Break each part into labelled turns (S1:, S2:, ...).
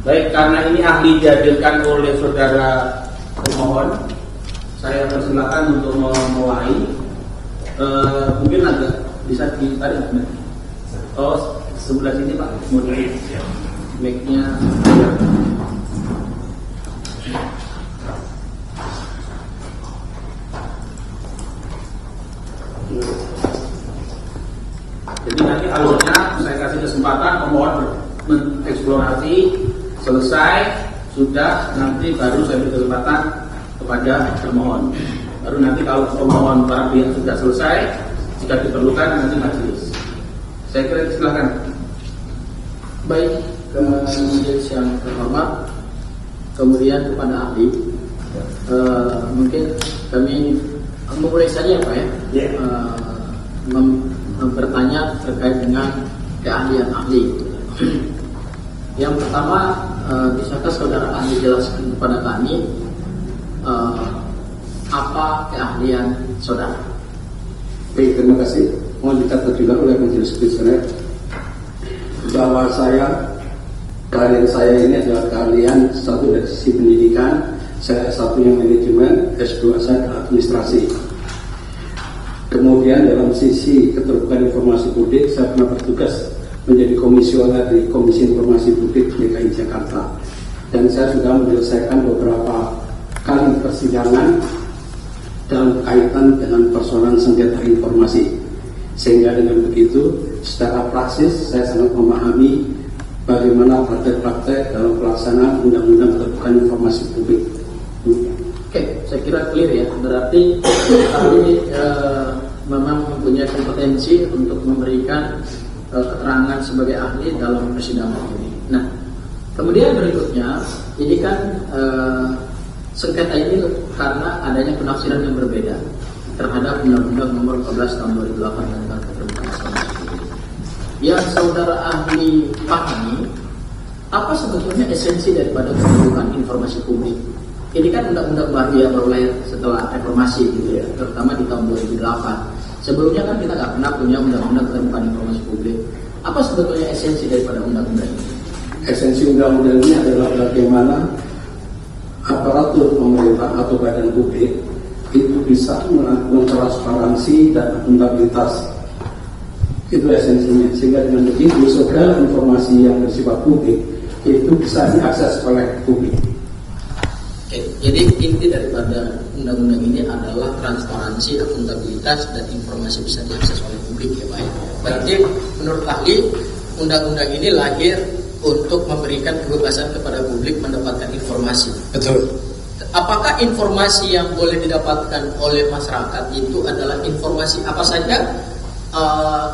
S1: Baik, karena ini ahli dihadirkan oleh saudara pemohon, saya persilakan untuk memulai. Mungkin agak bisa ditarik. Oh, sebelah sini Pak, mulai mic-nya. Jadi nanti alurnya saya kasih kesempatan pemohon mengeksplorasi, selesai, sudah, nanti baru saya beri kesempatan kepada termohon. Baru nanti kalau pemohon para pihak sudah selesai, jika diperlukan nanti majelis. Saya kira silakan.
S2: Baik, ke majelis yang terhormat, kemudian kepada ahli, mungkin kami memulai saja Pak ya, bertanya terkait dengan keahlian ahli. Yang pertama, bisakah saudara ahli jelaskan kepada kami apa keahlian saudara?
S3: Baik, terima kasih. Mohon dicatat juga oleh majelis komisioner bahwa keahlian saya ini adalah keahlian satu dari sisi pendidikan, saya S1 yang manajemen, S2 saya administrasi. Kemudian dalam sisi keterbukaan informasi publik, saya pernah bertugas menjadi komisioner di Komisi Informasi Publik DKI Jakarta, dan saya sudah menyelesaikan beberapa kali persidangan dalam kaitan dengan persoalan sengketa informasi, sehingga dengan begitu secara praksis saya sangat memahami bagaimana praktek-praktek dalam pelaksanaan undang-undang keterbukaan informasi publik.
S2: Oke, saya kira clear ya. Berarti kami memang mempunyai kompetensi untuk memberikan keterangan sebagai ahli dalam persidangan ini. Nah, kemudian berikutnya, ini kan sengketa ini karena adanya penafsiran yang berbeda terhadap Undang-Undang Nomor 14 Tahun 2008 tentang keterbukaan informasi publik. Yang saudara ahli pahami, apa sebetulnya esensi daripada keterbukaan informasi publik? Ini kan undang-undang baru yang baru lahir setelah reformasi gitu ya, terutama di tahun 2008. Sebelumnya kan kita nggak pernah punya undang-undang keterbukaan informasi publik. Apa sebetulnya esensi daripada undang-undang ini?
S3: Esensi undang-undang ini adalah bagaimana aparatur pemerintah atau badan publik itu bisa melakukan transparansi dan akuntabilitas. Itu esensinya, sehingga dengan begitu segala informasi yang bersifat publik itu bisa diakses oleh publik.
S2: Oke, jadi inti daripada undang-undang ini adalah transparansi, akuntabilitas, dan informasi bisa diakses oleh publik ya Pak. Berarti menurut ahli, undang-undang ini lahir untuk memberikan kebebasan kepada publik mendapatkan informasi.
S3: Betul.
S2: Apakah informasi yang boleh didapatkan oleh masyarakat itu adalah informasi apa saja?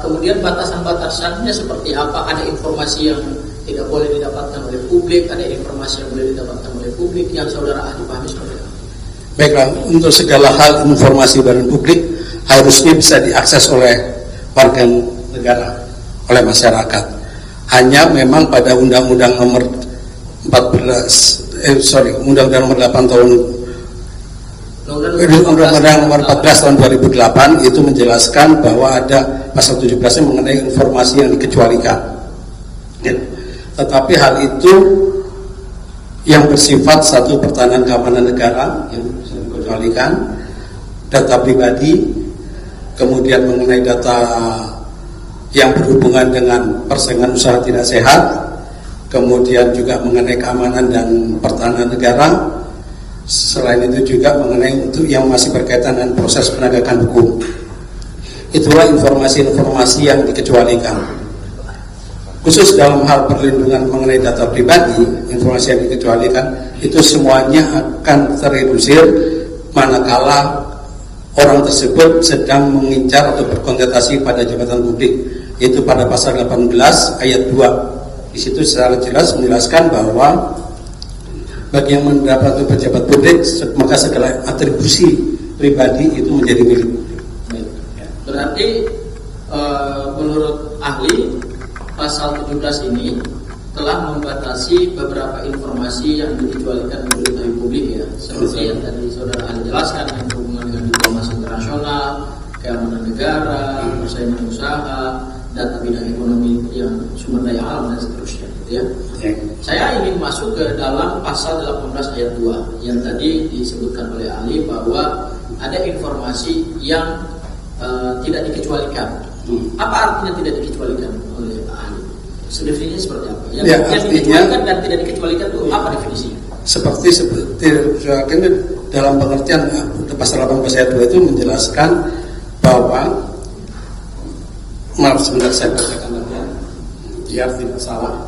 S2: Kemudian batasan-batasannya seperti apa? Ada informasi yang tidak boleh didapatkan oleh publik, ada informasi yang boleh didapatkan oleh publik, yang saudara ahli pahami seperti apa?
S3: Baiklah, untuk segala hal informasi badan publik harusnya bisa diakses oleh warga negara, oleh masyarakat. Hanya memang pada Undang-Undang Nomor Undang-Undang Nomor 8 tahun Undang-Undang Nomor 14 tahun 2008 itu menjelaskan bahwa ada pasal 17 yang mengenai informasi yang dikecualikan. Ya. Tetapi hal itu yang bersifat satu pertahanan keamanan negara yang bisa dikecualikan, data pribadi, kemudian mengenai data yang berhubungan dengan persaingan usaha tidak sehat, kemudian juga mengenai keamanan dan pertahanan negara. Selain itu juga mengenai untuk yang masih berkaitan dengan proses penegakan hukum. Itulah informasi-informasi yang dikecualikan. Khusus dalam hal perlindungan mengenai data pribadi, informasi yang dikecualikan itu semuanya akan terredusir manakala orang tersebut sedang mengincar atau berkontestasi pada jabatan publik, yaitu pada pasal 18 ayat 2. Di situ secara jelas menjelaskan bahwa bagi yang mendapat pejabat publik, maka segala atribusi pribadi itu menjadi milik publik.
S2: Berarti menurut ahli, pasal 17 ini telah membatasi beberapa informasi yang dikecualikan dari publik ya, seperti yang tadi saudara ahli jelaskan yang berhubungan dengan diplomasi internasional, keamanan negara, persaingan usaha, data bidang ekonomi yang sumber daya alam dan seterusnya, gitu ya. Saya ingin masuk ke dalam pasal 18 ayat 2 yang tadi disebutkan oleh ahli bahwa ada informasi yang tidak dikecualikan. Apa artinya tidak dikecualikan oleh ahli? Definisinya seperti apa? Yang dikecualikan dan tidak dikecualikan itu apa definisinya?
S3: Seperti dalam pengertian pasal 18 ayat 2 itu menjelaskan bahwa, maaf sebentar saya bacakan nanti biar tidak salah.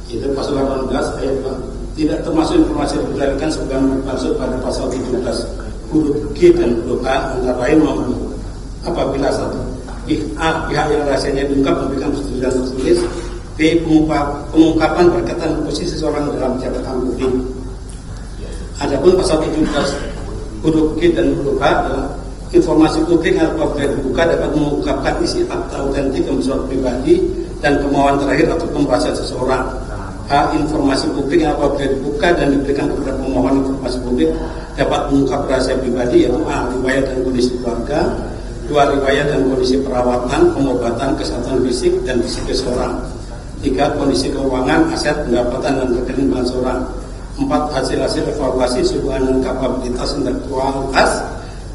S3: Itu pasal 18 ayat 2. Tidak termasuk informasi yang dikendalikan sebagaimana dimaksud pada pasal 17 huruf G dan huruf A antara lain apabila satu pihak yang rahasianya diungkap memberikan persetujuan tertulis, B pengungkapan berkaitan posisi seseorang dalam jabatan publik. Adapun pasal 17 huruf G dan huruf A adalah informasi publik apabila dibuka dapat mengungkapkan isi fakta autentik yang bersifat pribadi dan kemauan terakhir atau pembahasan seseorang. H. Informasi publik yang apabila dibuka dan diberikan kepada pemohon informasi publik dapat mengungkap rahasia pribadi, yaitu A. Riwayat dan kondisi keluarga, 2. Riwayat dan kondisi perawatan, pengobatan, kesehatan fisik dan psikis seseorang, 3. Kondisi keuangan, aset, pendapatan dan rekening bank seseorang, 4. Hasil-hasil evaluasi hubungan dan kapabilitas intelektualitas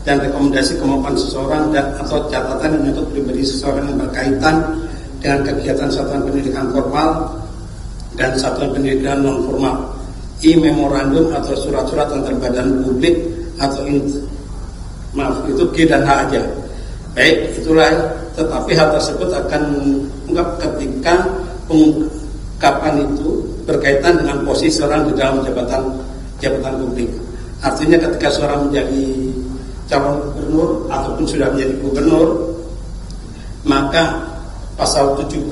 S3: dan rekomendasi kemampuan seseorang dan atau catatan dan metode pribadi seseorang yang berkaitan dengan kegiatan satuan pendidikan formal dan satuan pendidikan non formal. I. Memorandum atau surat-surat antar badan publik atau itu G dan H aja. Baik, itulah. Tetapi hal tersebut akan mengungkap ketika pengungkapan itu berkaitan dengan posisi seorang di dalam jabatan publik. Artinya ketika seorang menjadi calon gubernur ataupun sudah menjadi gubernur, maka pasal 17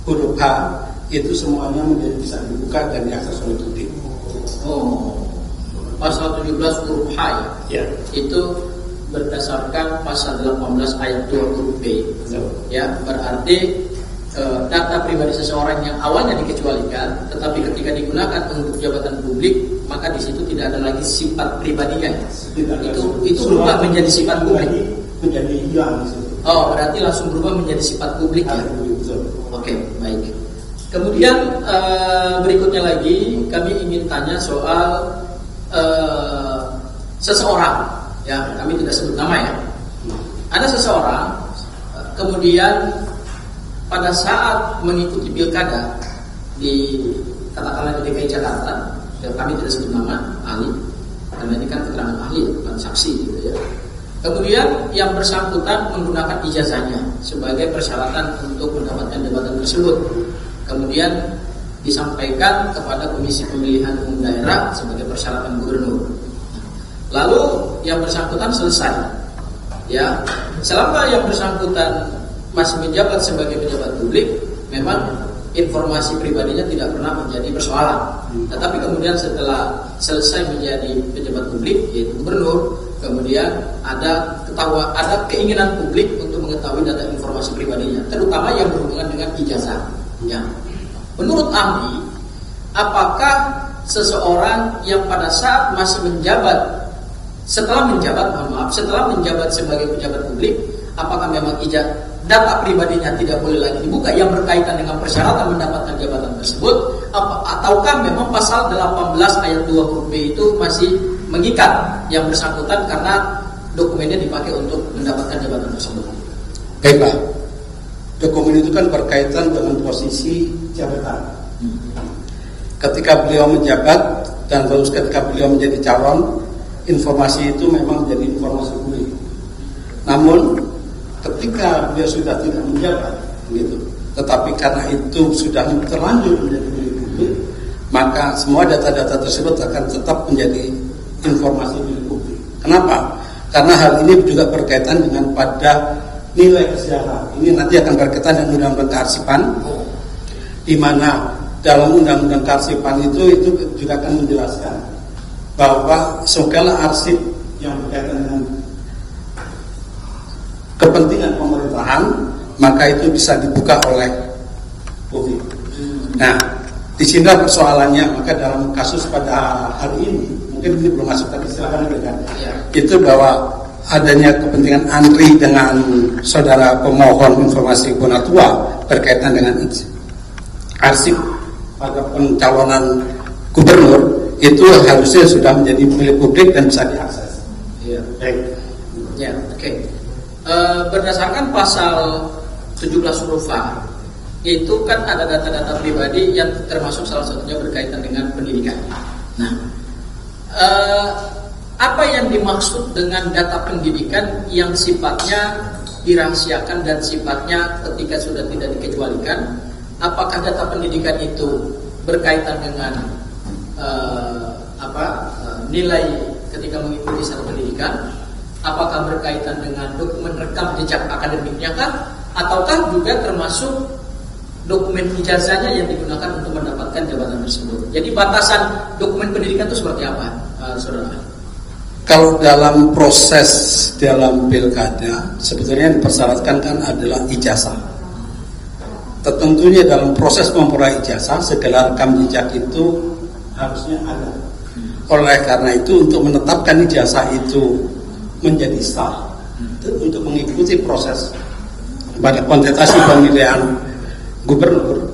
S3: huruf H itu semuanya menjadi bisa dibuka dan diakses oleh publik.
S2: Oh, pasal 17 huruf H ya? Itu berdasarkan pasal 18 ayat 2 huruf B. Ya, berarti data pribadi seseorang yang awalnya dikecualikan, tetapi ketika digunakan untuk jabatan publik, maka di situ tidak ada lagi sifat pribadinya. Itu berubah menjadi sifat publik.
S3: Menjadi hilang.
S2: Oh, berarti langsung berubah menjadi sifat publik ya? Oke, baik. Kemudian berikutnya lagi kami ingin tanya soal seseorang, ya kami tidak sebut nama ya. Ada seseorang kemudian pada saat mengikuti pilkada di katakanlah di DKI Jakarta, ya kami tidak sebut nama ahli karena ini kan keterangan ahli bukan saksi gitu ya. Kemudian yang bersangkutan menggunakan ijazahnya sebagai persyaratan untuk mendapatkan jabatan tersebut. Kemudian disampaikan kepada Komisi Pemilihan Umum Daerah sebagai persyaratan gubernur. Lalu yang bersangkutan selesai. Ya, selama yang bersangkutan masih menjabat sebagai pejabat publik, memang informasi pribadinya tidak pernah menjadi persoalan. Tetapi kemudian setelah selesai menjadi pejabat publik, yaitu gubernur, kemudian ada keinginan publik untuk mengetahui data informasi pribadinya, terutama yang berhubungan dengan ijazah. Ya. Menurut ahli, apakah seseorang yang pada saat masih menjabat, setelah menjabat sebagai pejabat publik, apakah memang data pribadinya tidak boleh lagi dibuka yang berkaitan dengan persyaratan mendapatkan jabatan tersebut, ataukah memang pasal 18 ayat 2 huruf B itu masih mengikat yang bersangkutan karena dokumennya dipakai untuk mendapatkan jabatan tersebut?
S3: Baiklah, dokumen itu kan berkaitan dengan posisi jabatan. Ketika beliau menjabat dan terus ketika beliau menjadi calon, informasi itu memang menjadi informasi publik. Namun ketika beliau sudah tidak menjabat, gitu, tetapi karena itu sudah terlanjur menjadi milik publik, maka semua data-data tersebut akan tetap menjadi informasi milik publik. Kenapa? Karena hal ini juga berkaitan dengan pada nilai kesejahteraan. Ini nanti akan berkaitan dengan undang-undang kearsipan, di mana dalam undang-undang kearsipan itu juga akan menjelaskan bahwa segala arsip yang berkaitan dengan kepentingan pemerintahan maka itu bisa dibuka oleh publik. Nah, di sini persoalannya, maka dalam kasus pada hari ini, mungkin ini belum masuk tapi silakan berikan. Itu bahwa adanya kepentingan antri dengan saudara pemohon informasi Bonatua berkaitan dengan arsip pada pencalonan gubernur itu harusnya sudah menjadi milik publik dan bisa diakses.
S2: Iya. Ya, oke. Berdasarkan pasal 17 huruf A itu kan ada data-data pribadi yang termasuk salah satunya berkaitan dengan pendidikan. Nah, apa yang dimaksud dengan data pendidikan yang sifatnya dirahasiakan dan sifatnya ketika sudah tidak dikecualikan? Apakah data pendidikan itu berkaitan dengan nilai ketika mengikuti satu pendidikan? Apakah berkaitan dengan dokumen rekam jejak akademiknya kah? Ataukah juga termasuk dokumen ijazahnya yang digunakan untuk mendapatkan jabatan tersebut? Jadi batasan dokumen pendidikan itu seperti apa, saudara?
S3: Kalau dalam proses dalam pilkada sebetulnya yang dipersyaratkan kan adalah ijazah. Tentunya dalam proses memperoleh ijazah segala rekam jejak itu harusnya ada. Oleh karena itu untuk menetapkan ijazah itu menjadi sah untuk mengikuti proses pada kontestasi pemilihan gubernur,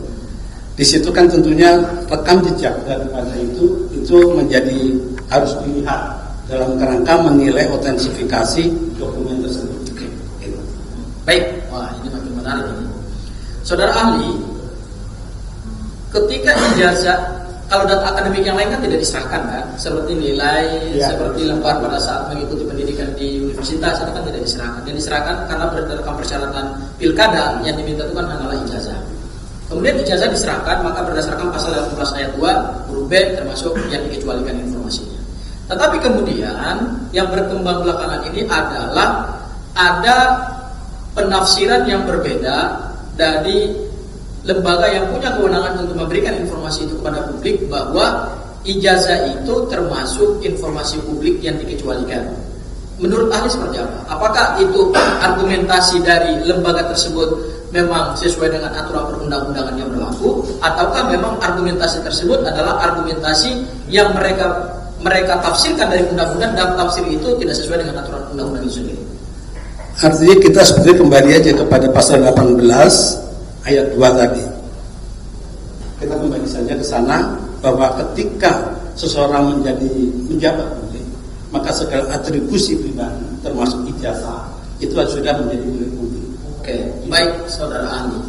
S3: di situ kan tentunya rekam jejak daripada itu menjadi harus dilihat dalam kerangka menilai otentifikasi dokumen tersebut.
S2: Oke. Baik, wah ini makin menarik ini. Saudara ahli, ketika ijazah, kalau data akademik yang lain kan tidak diserahkan kan, seperti nilai, seperti lembar pada saat mengikuti pendidikan di universitas itu kan tidak diserahkan. Yang diserahkan karena berdasarkan persyaratan pilkada yang diminta itu kan hanyalah ijazah. Kemudian ijazah diserahkan, maka berdasarkan pasal 18 ayat 2 huruf B termasuk yang dikecualikan informasinya. Tetapi kemudian yang berkembang belakangan ini adalah ada penafsiran yang berbeda dari lembaga yang punya kewenangan untuk memberikan informasi itu kepada publik bahwa ijazah itu termasuk informasi publik yang dikecualikan. Menurut ahli seperti apa? Apakah itu argumentasi dari lembaga tersebut memang sesuai dengan aturan perundang-undangan yang berlaku, ataukah memang argumentasi tersebut adalah argumentasi yang mereka tafsirkan dari undang-undang dan tafsir itu tidak sesuai dengan aturan undang-undang itu sendiri?
S3: Artinya kita sebetulnya kembali aja kepada pasal 18 ayat 2 tadi. Kita kembali saja ke sana bahwa ketika seseorang menjadi menjabat publik, maka segala atribusi pribadi termasuk ijazah itu sudah menjadi milik publik.
S2: Oke, baik saudara ahli.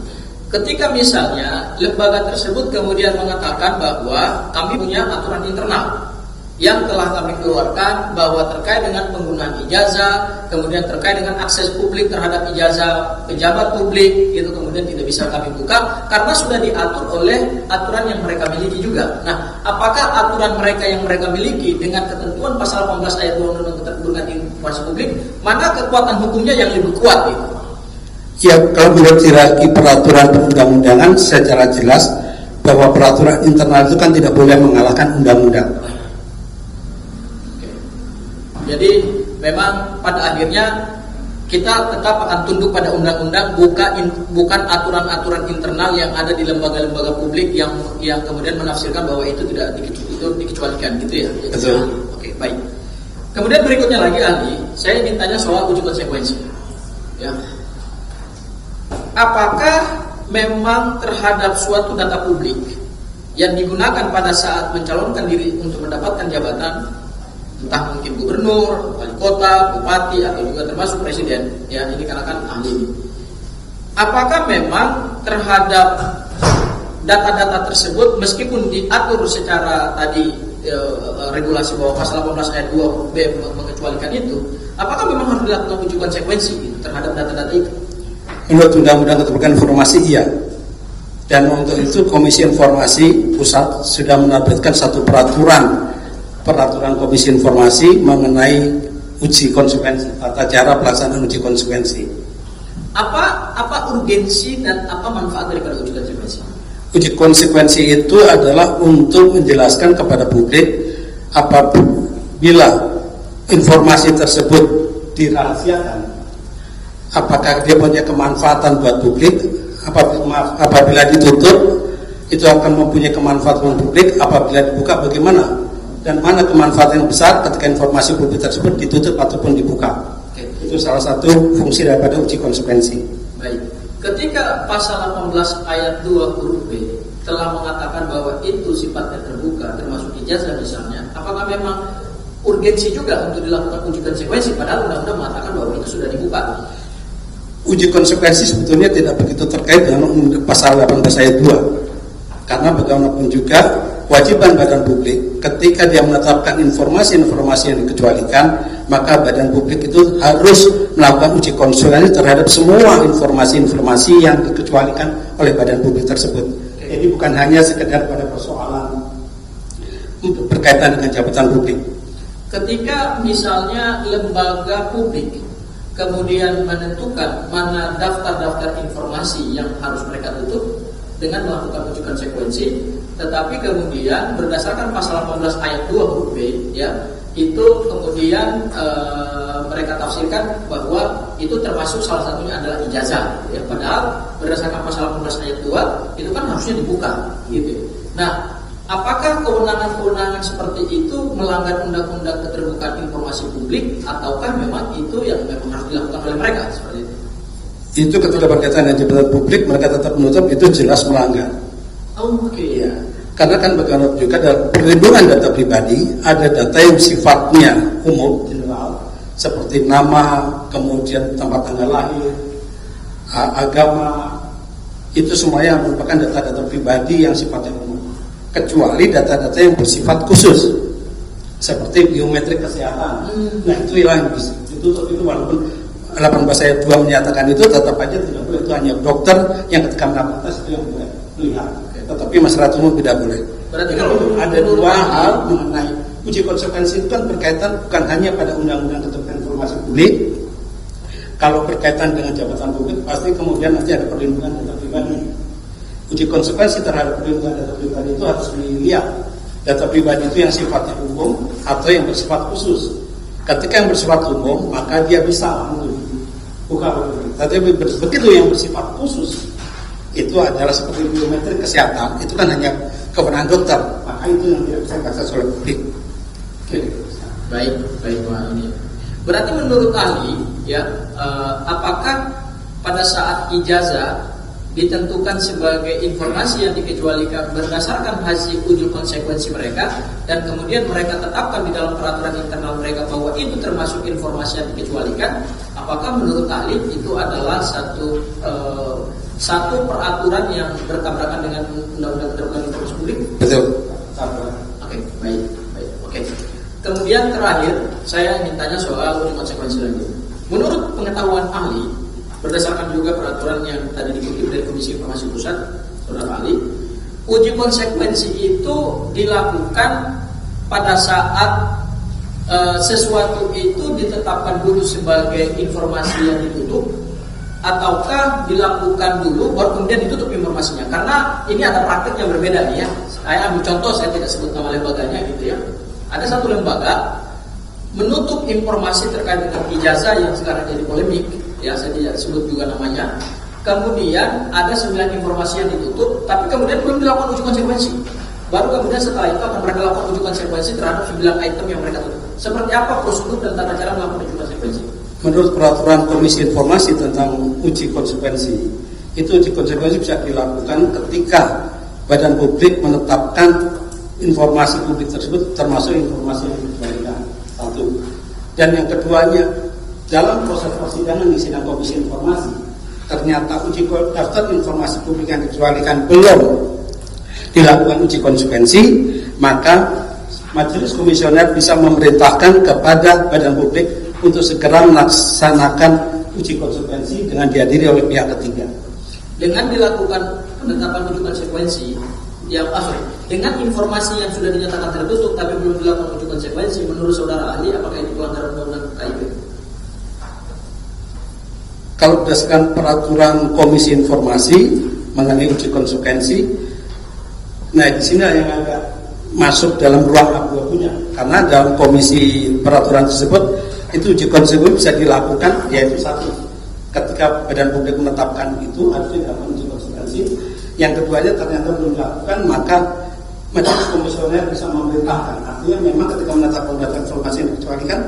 S2: Ketika misalnya lembaga tersebut kemudian mengatakan bahwa kami punya aturan internal yang telah kami keluarkan bahwa terkait dengan penggunaan ijazah, kemudian terkait dengan akses publik terhadap ijazah pejabat publik, itu kemudian tidak bisa kami buka karena sudah diatur oleh aturan yang mereka miliki juga. Nah, apakah aturan mereka yang mereka miliki dengan ketentuan pasal 18 ayat 2 Undang-Undang Keterbukaan Informasi Publik, mana kekuatan hukumnya yang lebih kuat itu?
S3: Ya, kalau menurut hierarki peraturan perundang-undangan secara jelas bahwa peraturan internal itu kan tidak boleh mengalahkan undang-undang.
S2: Jadi memang pada akhirnya kita tetap akan tunduk pada undang-undang, bukan aturan-aturan internal yang ada di lembaga-lembaga publik yang kemudian menafsirkan bahwa itu tidak dikecualikan gitu ya.
S3: Betul.
S2: Oke, baik. Kemudian berikutnya lagi ahli, saya ingin tanya soal uji konsekuensi. Ya. Apakah memang terhadap suatu data publik yang digunakan pada saat mencalonkan diri untuk mendapatkan jabatan, entah mungkin gubernur, wali kota, bupati, atau juga termasuk presiden, ya ini karena kan ahli ini. Apakah memang terhadap data-data tersebut meskipun diatur secara tadi regulasi bahwa pasal 18 ayat 2 B mengecualikan itu, apakah memang harus dilakukan uji konsekuensi gitu, terhadap data-data itu?
S3: Menurut Undang-Undang Keterbukaan Informasi iya. Dan untuk itu Komisi Informasi Pusat sudah menerbitkan satu peraturan Komisi Informasi mengenai uji konsekuensi, tata cara pelaksanaan uji konsekuensi.
S2: Apa urgensi dan apa manfaat daripada uji konsekuensi?
S3: Uji konsekuensi itu adalah untuk menjelaskan kepada publik apabila informasi tersebut dirahasiakan, apakah dia punya kemanfaatan buat publik. Apabila ditutup itu akan mempunyai kemanfaatan publik, apabila dibuka bagaimana, dan mana kemanfaatan yang besar ketika informasi publik tersebut ditutup ataupun dibuka. Itu salah satu fungsi daripada uji konsekuensi.
S2: Baik, ketika pasal 18 ayat 2 huruf B telah mengatakan bahwa itu sifatnya terbuka, termasuk ijazah misalnya, apakah memang urgensi juga untuk dilakukan uji konsekuensi, padahal undang-undang mengatakan bahwa itu sudah dibuka?
S3: Uji konsekuensi sebetulnya tidak begitu terkait dengan pasal 18 ayat 2, karena bagaimanapun juga kewajiban badan publik ketika dia menetapkan informasi-informasi yang dikecualikan, maka badan publik itu harus melakukan uji konsekuensi terhadap semua informasi-informasi yang dikecualikan oleh badan publik tersebut. Jadi bukan hanya sekedar pada persoalan berkaitan dengan jabatan publik.
S2: Ketika misalnya lembaga publik kemudian menentukan mana daftar-daftar informasi yang harus mereka tutup dengan melakukan uji konsekuensi, tetapi kemudian berdasarkan pasal 18 ayat 2 huruf B, ya, itu kemudian mereka tafsirkan bahwa itu termasuk salah satunya adalah ijazah, ya, padahal berdasarkan pasal 18 ayat 2 itu kan harusnya dibuka, gitu. Nah, apakah kewenangan-kewenangan seperti itu melanggar undang-undang keterbukaan informasi publik, ataukah memang itu yang memang harus dilakukan oleh mereka seperti itu?
S3: Itu ketika berkaitan dengan jabatan publik mereka tetap menutup, itu jelas melanggar.
S2: Oh, oke.
S3: Ya. Karena kan bagaimanapun juga dalam perlindungan data pribadi ada data yang sifatnya umum, general, seperti nama, kemudian tempat tanggal lahir, agama, itu semuanya merupakan data-data pribadi yang sifatnya umum. Kecuali data-data yang bersifat khusus seperti biometrik kesehatan. Nah, itu yang ditutup, itu walaupun 18 ayat 2 menyatakan itu, tetap aja tidak boleh. Itu hanya dokter yang ketika melakukan tes itu yang boleh melihat. Tetapi masyarakat umum tidak boleh.
S2: Berarti
S3: ada dua hal mengenai uji konsekuensi itu kan berkaitan bukan hanya pada undang-undang keterbukaan informasi publik. Kalau berkaitan dengan jabatan publik pasti kemudian nanti ada perlindungan data pribadi. Uji konsekuensi terhadap perlindungan data pribadi itu harus dilihat data pribadi itu yang sifatnya umum atau yang bersifat khusus. Ketika yang bersifat umum maka dia bisa buka publik. Tapi begitu yang bersifat khusus itu adalah seperti biometrik kesehatan, itu kan hanya kewenangan dokter, maka itu yang tidak bisa diakses oleh publik.
S2: Baik, Pak. Ini berarti menurut ahli, ya, apakah pada saat ijazah ditentukan sebagai informasi yang dikecualikan berdasarkan hasil uji konsekuensi mereka, dan kemudian mereka tetapkan di dalam peraturan internal mereka bahwa itu termasuk informasi yang dikecualikan, apakah menurut ahli itu adalah satu peraturan yang bertabrakan dengan undang-undang keterbukaan informasi publik?
S3: Betul.
S2: Oke, baik. Oke. Kemudian terakhir, saya ingin tanya soal uji konsekuensi lagi. Menurut pengetahuan ahli, berdasarkan juga peraturan yang tadi dikutip dari Komisi Informasi Pusat, saudara ahli, uji konsekuensi itu dilakukan pada saat sesuatu itu ditetapkan dulu sebagai informasi yang ditutup, ataukah dilakukan dulu baru kemudian ditutup informasinya? Karena ini ada praktik yang berbeda nih, ya. Saya ambil contoh, saya tidak sebut nama lembaganya gitu, ya. Ada satu lembaga menutup informasi terkait dengan ijazah yang sekarang jadi polemik, ya, saya tidak sebut juga namanya. Kemudian ada 9 informasi yang ditutup, tapi kemudian belum dilakukan uji konsekuensi. Baru kemudian setelah itu akan mereka lakukan uji konsekuensi terhadap 9 item yang mereka tutup. Seperti apa prosedur dan tata cara melakukan uji konsekuensi?
S3: Menurut peraturan Komisi Informasi tentang uji konsekuensi, itu uji konsekuensi bisa dilakukan ketika badan publik menetapkan informasi publik tersebut termasuk informasi yang dikecualikan. Satu. Dan yang keduanya, dalam proses persidangan di sidang Komisi Informasi, ternyata uji daftar informasi publik yang dikecualikan belum dilakukan uji konsekuensi, maka Majelis Komisioner bisa memerintahkan kepada badan publik untuk segera melaksanakan uji konsekuensi dengan dihadiri oleh pihak ketiga.
S2: Dengan dilakukan penetapan uji konsekuensi, dengan informasi yang sudah dinyatakan tertutup tapi belum dilakukan uji konsekuensi, menurut saudara ahli, apakah itu pelanggaran undang-undang KIP?
S3: Kalau berdasarkan peraturan Komisi Informasi mengenai uji konsekuensi, nah di sini yang agak masuk dalam ruang abu-abunya, karena dalam komisi peraturan tersebut itu uji konsekuensi bisa dilakukan, yaitu satu, ketika badan publik menetapkan itu harusnya dilakukan uji konsekuensi. Yang keduanya ternyata belum dilakukan, maka majelis komisioner bisa memerintahkan. Artinya memang ketika menetapkan data informasi yang dikecualikan,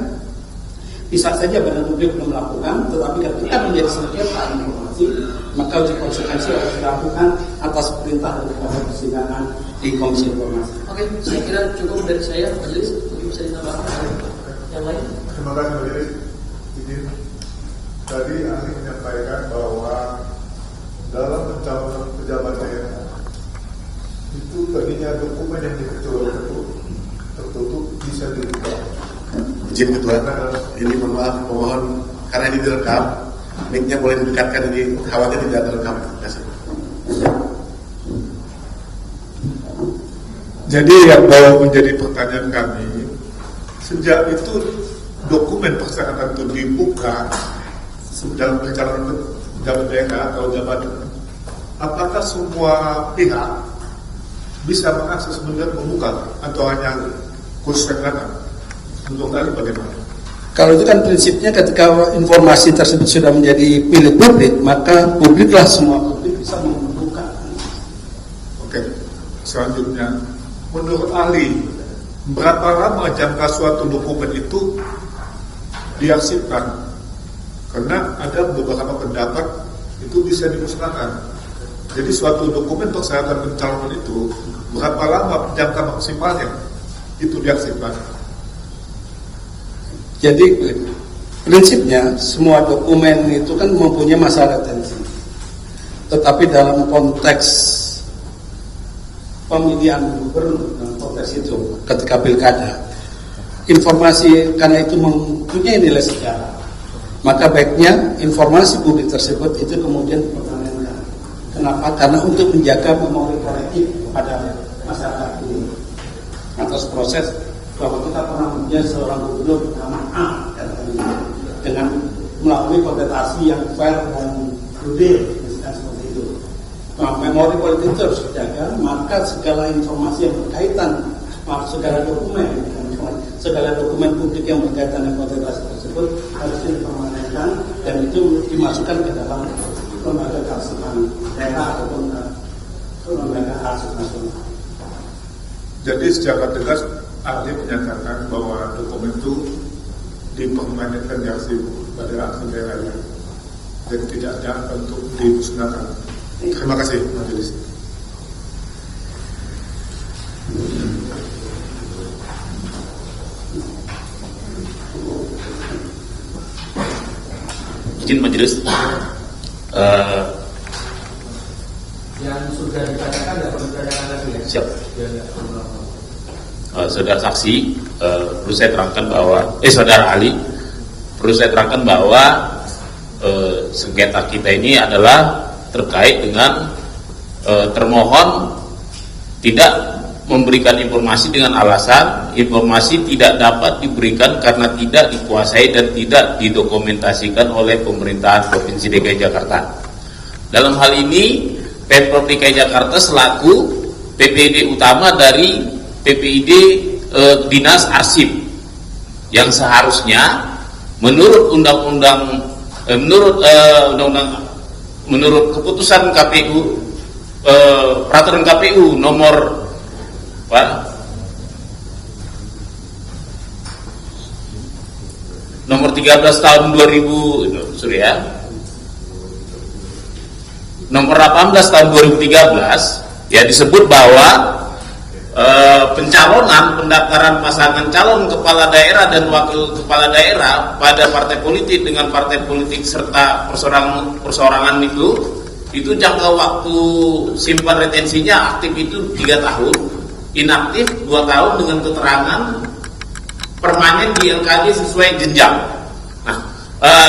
S3: bisa saja badan publik belum melakukan, tetapi ketika menjadi sengketa informasi, maka uji konsekuensi harus dilakukan atas perintah daripada persidangan di Komisi Informasi.
S2: Oke, saya kira cukup dari saya, majelis. Mungkin bisa ditambahkan yang lain.
S4: Terima kasih majelis. Izin. Tadi ahli menyampaikan bahwa dalam pencalonan pejabat daerah itu tadinya dokumen yang tertutup bisa dibuka.
S5: Izin Ketua, ini mohon karena ini direkam, mic-nya boleh didekatkan, ini khawatir tidak direkam. Terima kasih.
S4: Jadi yang mau menjadi pertanyaan kami, sejak itu dokumen persyaratan itu dibuka dalam pencalonan pejabat daerah atau jabatan, apakah semua pihak bisa mengakses benar membuka atau hanya khusus yang datang? Untuk kali bagaimana?
S3: Kalau itu kan prinsipnya ketika informasi tersebut sudah menjadi milik publik, maka publiklah semua publik bisa membuka.
S4: Oke, selanjutnya, menurut ahli, berapa lama jangka suatu dokumen itu diarsipkan? Karena ada beberapa pendapat itu bisa dimusnahkan. Jadi suatu dokumen persyaratan pencalonan itu berapa lama jangka maksimalnya itu diarsipkan?
S3: Jadi prinsipnya semua dokumen itu kan mempunyai masa retensi. Tetapi dalam konteks pemilihan gubernur, dalam konteks itu ketika pilkada, informasi karena itu mempunyai nilai sejarah, maka baiknya informasi publik tersebut itu kemudian dipertanyakan. Kenapa? Karena untuk menjaga memori kolektif kepada masyarakat ini atas proses bahwa kita pernah punya seorang gubernur bernama A dengan melalui kontestasi yang fair dan jurdil, misalkan seperti itu. Nah, memori politik itu harus dijaga, maka segala informasi yang berkaitan, segala dokumen publik yang berkaitan dengan kontestasi tersebut harusnya dipermanenkan dan itu dimasukkan ke dalam lembaga kearsipan daerah ataupun lembaga arsip nasional.
S4: Jadi secara tegas ahli menyatakan bahwa dokumen itu dipermanenkan di arsip pada arsip daerah dan tidak ada untuk dimusnahkan. Terima kasih majelis.
S6: Izin majelis.
S1: Yang sudah dikatakan tidak perlu ditanyakan lagi ya?
S6: Siap. Saudara saksi, perlu saya terangkan bahwa saudara ahli, perlu saya terangkan bahwa sengketa kita ini adalah terkait dengan termohon tidak memberikan informasi dengan alasan informasi tidak dapat diberikan karena tidak dikuasai dan tidak didokumentasikan oleh pemerintahan Provinsi DKI Jakarta. Dalam hal ini Pemprov DKI Jakarta selaku PPID utama dari PPID Dinas Arsip yang seharusnya menurut menurut keputusan KPU peraturan KPU nomor nomor 13 tahun 2000 nomor 18 tahun 2013 ya disebut bahwa pencalonan pendaftaran pasangan calon kepala daerah dan wakil kepala daerah pada partai politik dengan partai politik serta perseorangan itu jangka waktu simpan retensinya aktif itu 3 tahun, inaktif 2 tahun dengan keterangan permanen di LKJ sesuai jenjang. Nah,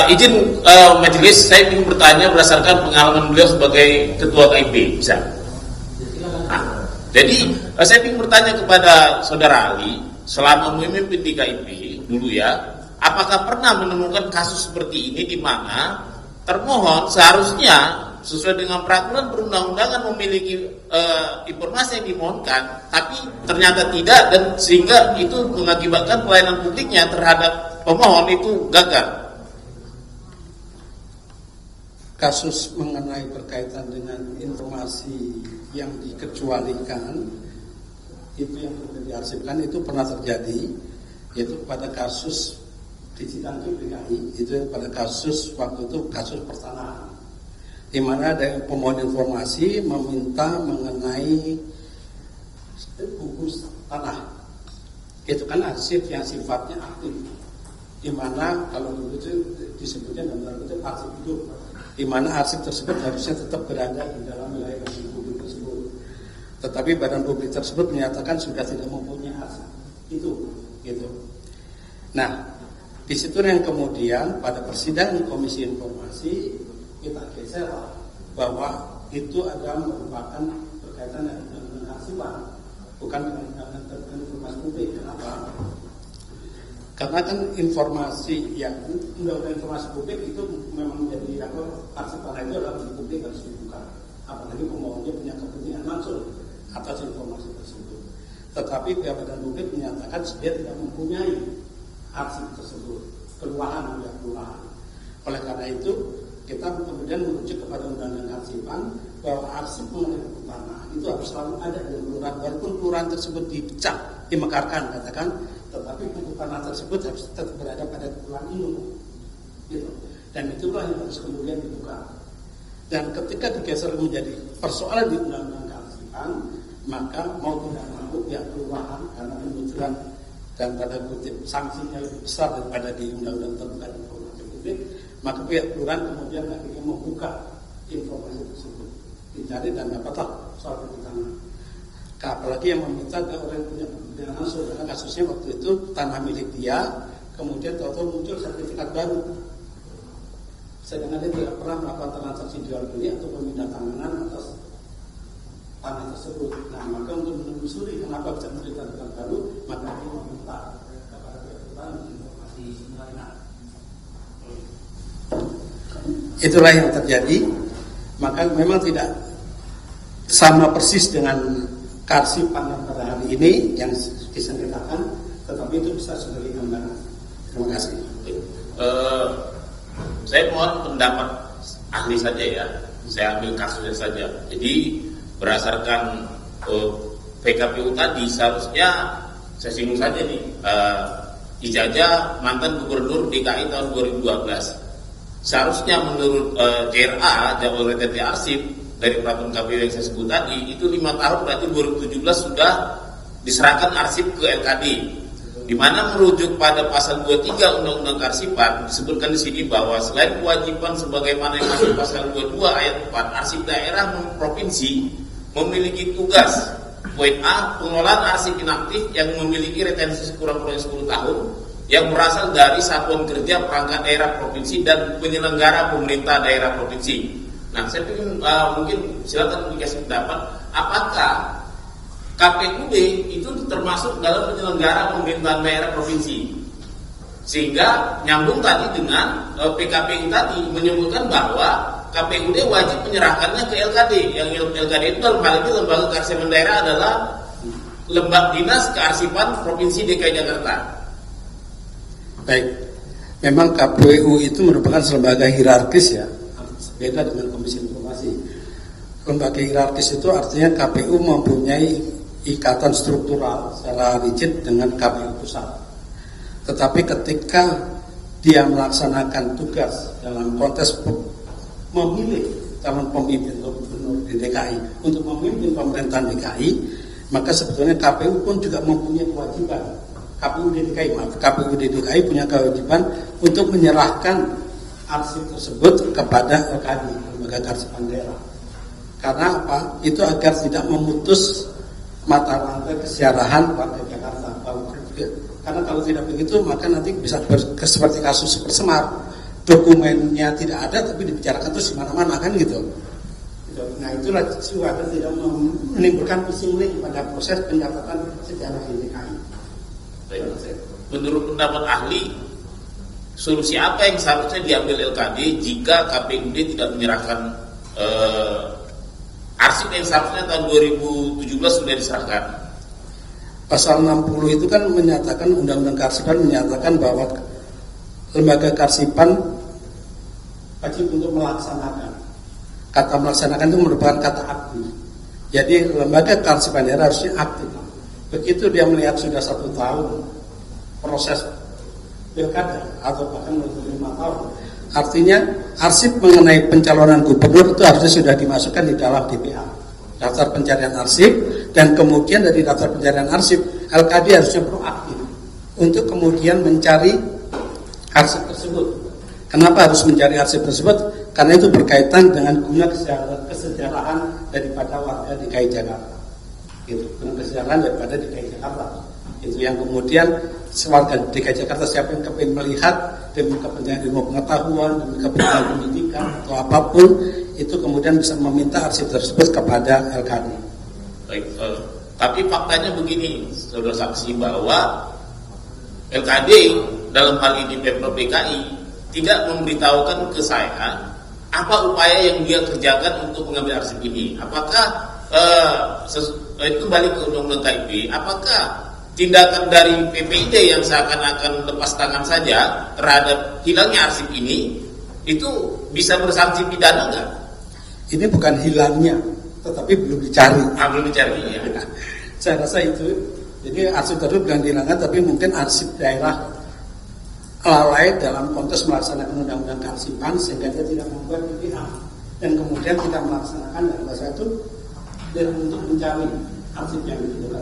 S6: izin majelis, saya ingin bertanya berdasarkan pengalaman beliau sebagai ketua KIP, bisa? Nah, jadi saya ingin bertanya kepada saudara ahli, selama memimpin di KIP dulu ya, apakah pernah menemukan kasus seperti ini di mana termohon seharusnya sesuai dengan peraturan perundang-undangan memiliki informasi yang dimohonkan, tapi ternyata tidak dan sehingga itu mengakibatkan pelayanan publiknya terhadap pemohon itu gagal.
S3: kasus mengenai berkaitan dengan informasi yang dikecualikan itu yang kemudian diarsipkan itu pernah terjadi, yaitu pada kasus di Citangkir DKI, itu pada kasus waktu itu kasus pertanahan, di mana ada pemohon informasi meminta mengenai bungkus tanah. Itu kan arsip yang sifatnya aktif, di mana kalau dulu itu disebutnya dalam tanda kutip arsip hidup, di mana arsip tersebut harusnya tetap berada di dalam wilayah badan publik tersebut. Tetapi badan publik tersebut menyatakan sudah tidak mempunyai arsip itu, gitu. Nah, di situ yang kemudian pada persidangan Komisi Informasi kita geser bahwa itu adalah merupakan berkaitan dengan arsipan, bukan dengan informasi publik. Kenapa? Karena kan informasi yang undang-undang informasi publik itu memang menjadi arsip tanah itu adalah milik publik, harus dibuka. Apalagi pemohonnya punya kepentingan langsung atas informasi tersebut. Tetapi pihak badan publik menyatakan dia tidak mempunyai arsip tersebut, keluaran pihak kelurahan. Oleh karena itu kita kemudian merujuk kepada undang-undang arsipan bahwa arsip mengenai buku tanah itu harus selalu ada di kelurahan, walaupun kelurahan tersebut dicap, dimekarkan katakan, tetapi buku tanah tersebut harus tetap berada pada kelurahan induk, gitu. Dan itulah yang harus kemudian dibuka. Dan ketika digeser menjadi persoalan di undang-undang kearsipan, maka mau tidak mau pihak kelurahan karena kebetulan dan pada kutip sanksinya lebih besar daripada di undang-undang terbuka informasi publik, maka pihak kelurahan kemudian akhirnya membuka informasi tersebut, dicari dan dapatlah soal buku tanah. Apalagi yang meminta ke orang yang punya kepentingan langsung, karena kasusnya waktu itu tanah milik dia, kemudian tahu-tahu muncul sertifikat baru, sedangkan dia tidak pernah melakukan transaksi jual beli atau pemindah tanganan atas tanah tersebut. Nah, maka untuk menelusuri kenapa bisa muncul sertifikat baru, maka dia meminta kepada pihak kelurahan informasi lainnya. Itulah yang terjadi. Maka memang tidak sama persis dengan karsipan yang pada hari ini yang disengketakan, tetapi itu bisa sebagai gambaran. Terima kasih.
S6: Saya mohon pendapat ahli saja ya. Saya ambil kasusnya saja. Jadi berdasarkan PKPU tadi seharusnya saya singgung saja nih, ijazah mantan gubernur DKI tahun 2012. Seharusnya menurut JRA Jadwal Retensi Arsip dari peraturan KPU yang saya sebut tadi itu 5 tahun, berarti 2017 sudah diserahkan arsip ke LKD, di mana merujuk pada pasal 23 Undang-Undang Kearsipan disebutkan di sini bahwa selain kewajiban sebagaimana yang masuk pasal 22 ayat 4, arsip daerah provinsi memiliki tugas poin A, pengelolaan arsip inaktif yang memiliki retensi sekurang-kurangnya 10 tahun yang berasal dari satuan kerja perangkat daerah provinsi dan penyelenggara pemerintah daerah provinsi. Nah, saya ingin mungkin silakan dikasih pendapat, apakah KPUD itu termasuk dalam penyelenggara pemerintahan daerah provinsi? Sehingga nyambung tadi dengan PKPU tadi menyebutkan bahwa KPUD wajib menyerahkannya ke LKD. Yang LKD itu dalam hal ini lembaga kearsipan daerah adalah Lembaga Dinas Kearsipan Provinsi DKI Jakarta.
S3: Baik, memang KPU itu merupakan lembaga hierarkis ya, beda dengan Komisi Informasi. Lembaga hierarkis itu artinya KPU mempunyai ikatan struktural secara rigid dengan KPU pusat. Tetapi ketika dia melaksanakan tugas dalam konteks memilih calon pemimpin atau gubernur di DKI untuk memimpin pemerintahan DKI, maka sebetulnya KPU pun juga mempunyai kewajiban. KPUD DKI punya kewajiban untuk menyerahkan arsip tersebut kepada LKD, Lembaga Kearsipan Daerah. Karena apa? Itu agar tidak memutus mata rantai kesiarahan warga Jakarta. Karena kalau tidak begitu, maka nanti bisa seperti kasus Persemar, dokumennya tidak ada tapi dibicarakan terus di mana-mana kan gitu. Nah, itulah agar tidak menimbulkan pusing pada proses pencatatan sejarah di DKI.
S6: Menurut pendapat ahli, solusi apa yang seharusnya diambil LKD jika KPUD tidak menyerahkan arsip yang seharusnya tahun 2017 sudah diserahkan?
S3: Pasal 60 itu kan menyatakan, Undang-Undang Kearsipan menyatakan bahwa lembaga kearsipan wajib untuk melaksanakan Kata melaksanakan itu merupakan kata aktif. Jadi lembaga kearsipan daerah harusnya aktif. Begitu dia melihat sudah 1 tahun proses pilkada atau bahkan 5 tahun, artinya arsip mengenai pencalonan gubernur itu harusnya sudah dimasukkan di dalam DPA, daftar pencarian arsip, dan kemudian dari daftar pencarian arsip LKD harusnya proaktif untuk kemudian mencari arsip tersebut. Kenapa harus mencari arsip tersebut? Karena itu berkaitan dengan guna kesejahteraan daripada warga DKI Jakarta. Itu guna kesejahteraan daripada DKI Jakarta. Itu yang kemudian warga DKI Jakarta siapa yang kepingin melihat demi kepentingan ilmu pengetahuan, demi kepentingan pendidikan atau apapun, itu kemudian bisa meminta arsip tersebut kepada LKD.
S6: Baik, tapi faktanya begini, saudara saksi, bahwa LKD dalam hal ini Pemprov DKI tidak memberitahukan ke saya apa upaya yang dia kerjakan untuk mengambil arsip ini. Apakah itu balik ke Undang-Undang KIP, apakah tindakan dari PPID yang seakan-akan lepas tangan saja terhadap hilangnya arsip ini itu bisa bersanksi pidana nggak?
S3: Ini bukan hilangnya, tetapi belum dicari.
S6: Belum dicari ya.
S3: Saya rasa itu. Jadi arsip tersebut bukan dihilangkan, tapi mungkin arsip daerah lalai dalam konteks melaksanakan undang-undang kearsipan sehingga dia tidak membuat DPA, dan kemudian tidak melaksanakan dalam bahasa itu dan untuk mencari arsip yang dibutuhkan.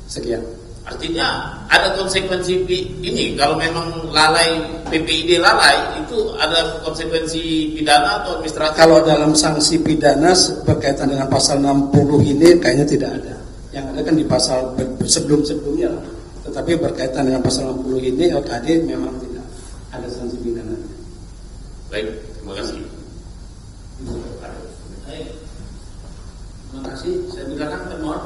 S3: Sekian.
S6: Artinya ada konsekuensi ini kalau memang lalai, PPID lalai, itu ada konsekuensi pidana atau administratif?
S3: Kalau dalam sanksi pidana berkaitan dengan pasal 60 ini kayaknya tidak ada. Yang ada kan di pasal sebelum-sebelumnya lah. Tetapi berkaitan dengan pasal 60 ini LKD memang tidak ada sanksi pidana.
S6: Baik, terima kasih.
S1: Baik. Terima kasih. Saya silakan pemohon.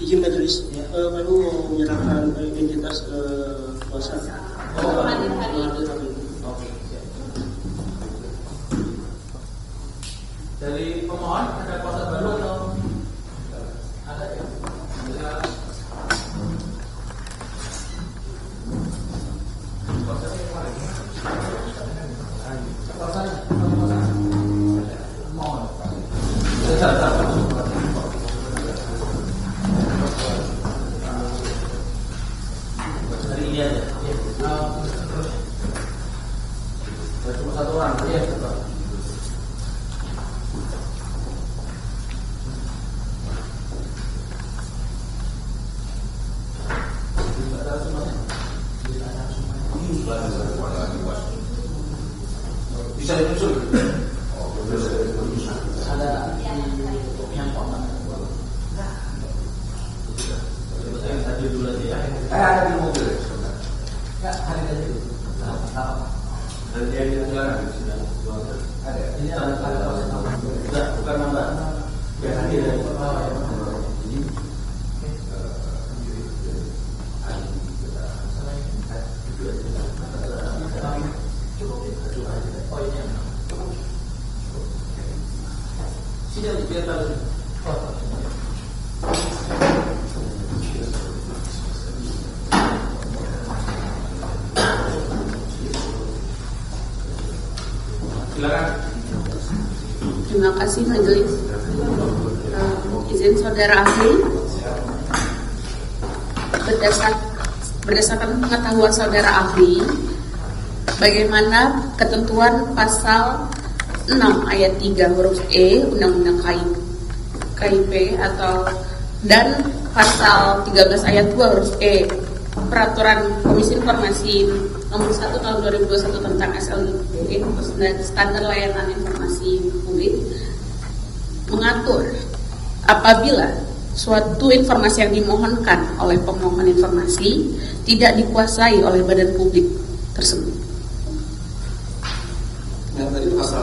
S7: Izin majelis, baru menyerahkan identitas kuasa.
S1: Dari pemohon ada kuasa baru atau ada ya? Dari ini aja. Cuma 1 orang aja. Bisa diusul. Ada yang komentar. Tadi dulu aja. Ada di mobil. Enggak, hari tadi. Nanti yang dijelaskan di sini. Ada. Ini ada bukan nambah. Ya, nanti dari
S8: Terima kasih majelis. Izin saudara ahli, berdasarkan pengetahuan saudara ahli, bagaimana ketentuan pasal 6 ayat 3 huruf E Undang-Undang KIP atau dan pasal 13 ayat 2 huruf E Peraturan Komisi Informasi Nomor 1 Tahun 2021 tentang SLIP Standar Layanan Informasi Publik mengatur apabila suatu informasi yang dimohonkan oleh pemohon informasi tidak dikuasai oleh badan publik tersebut.
S3: Yang tadi pasal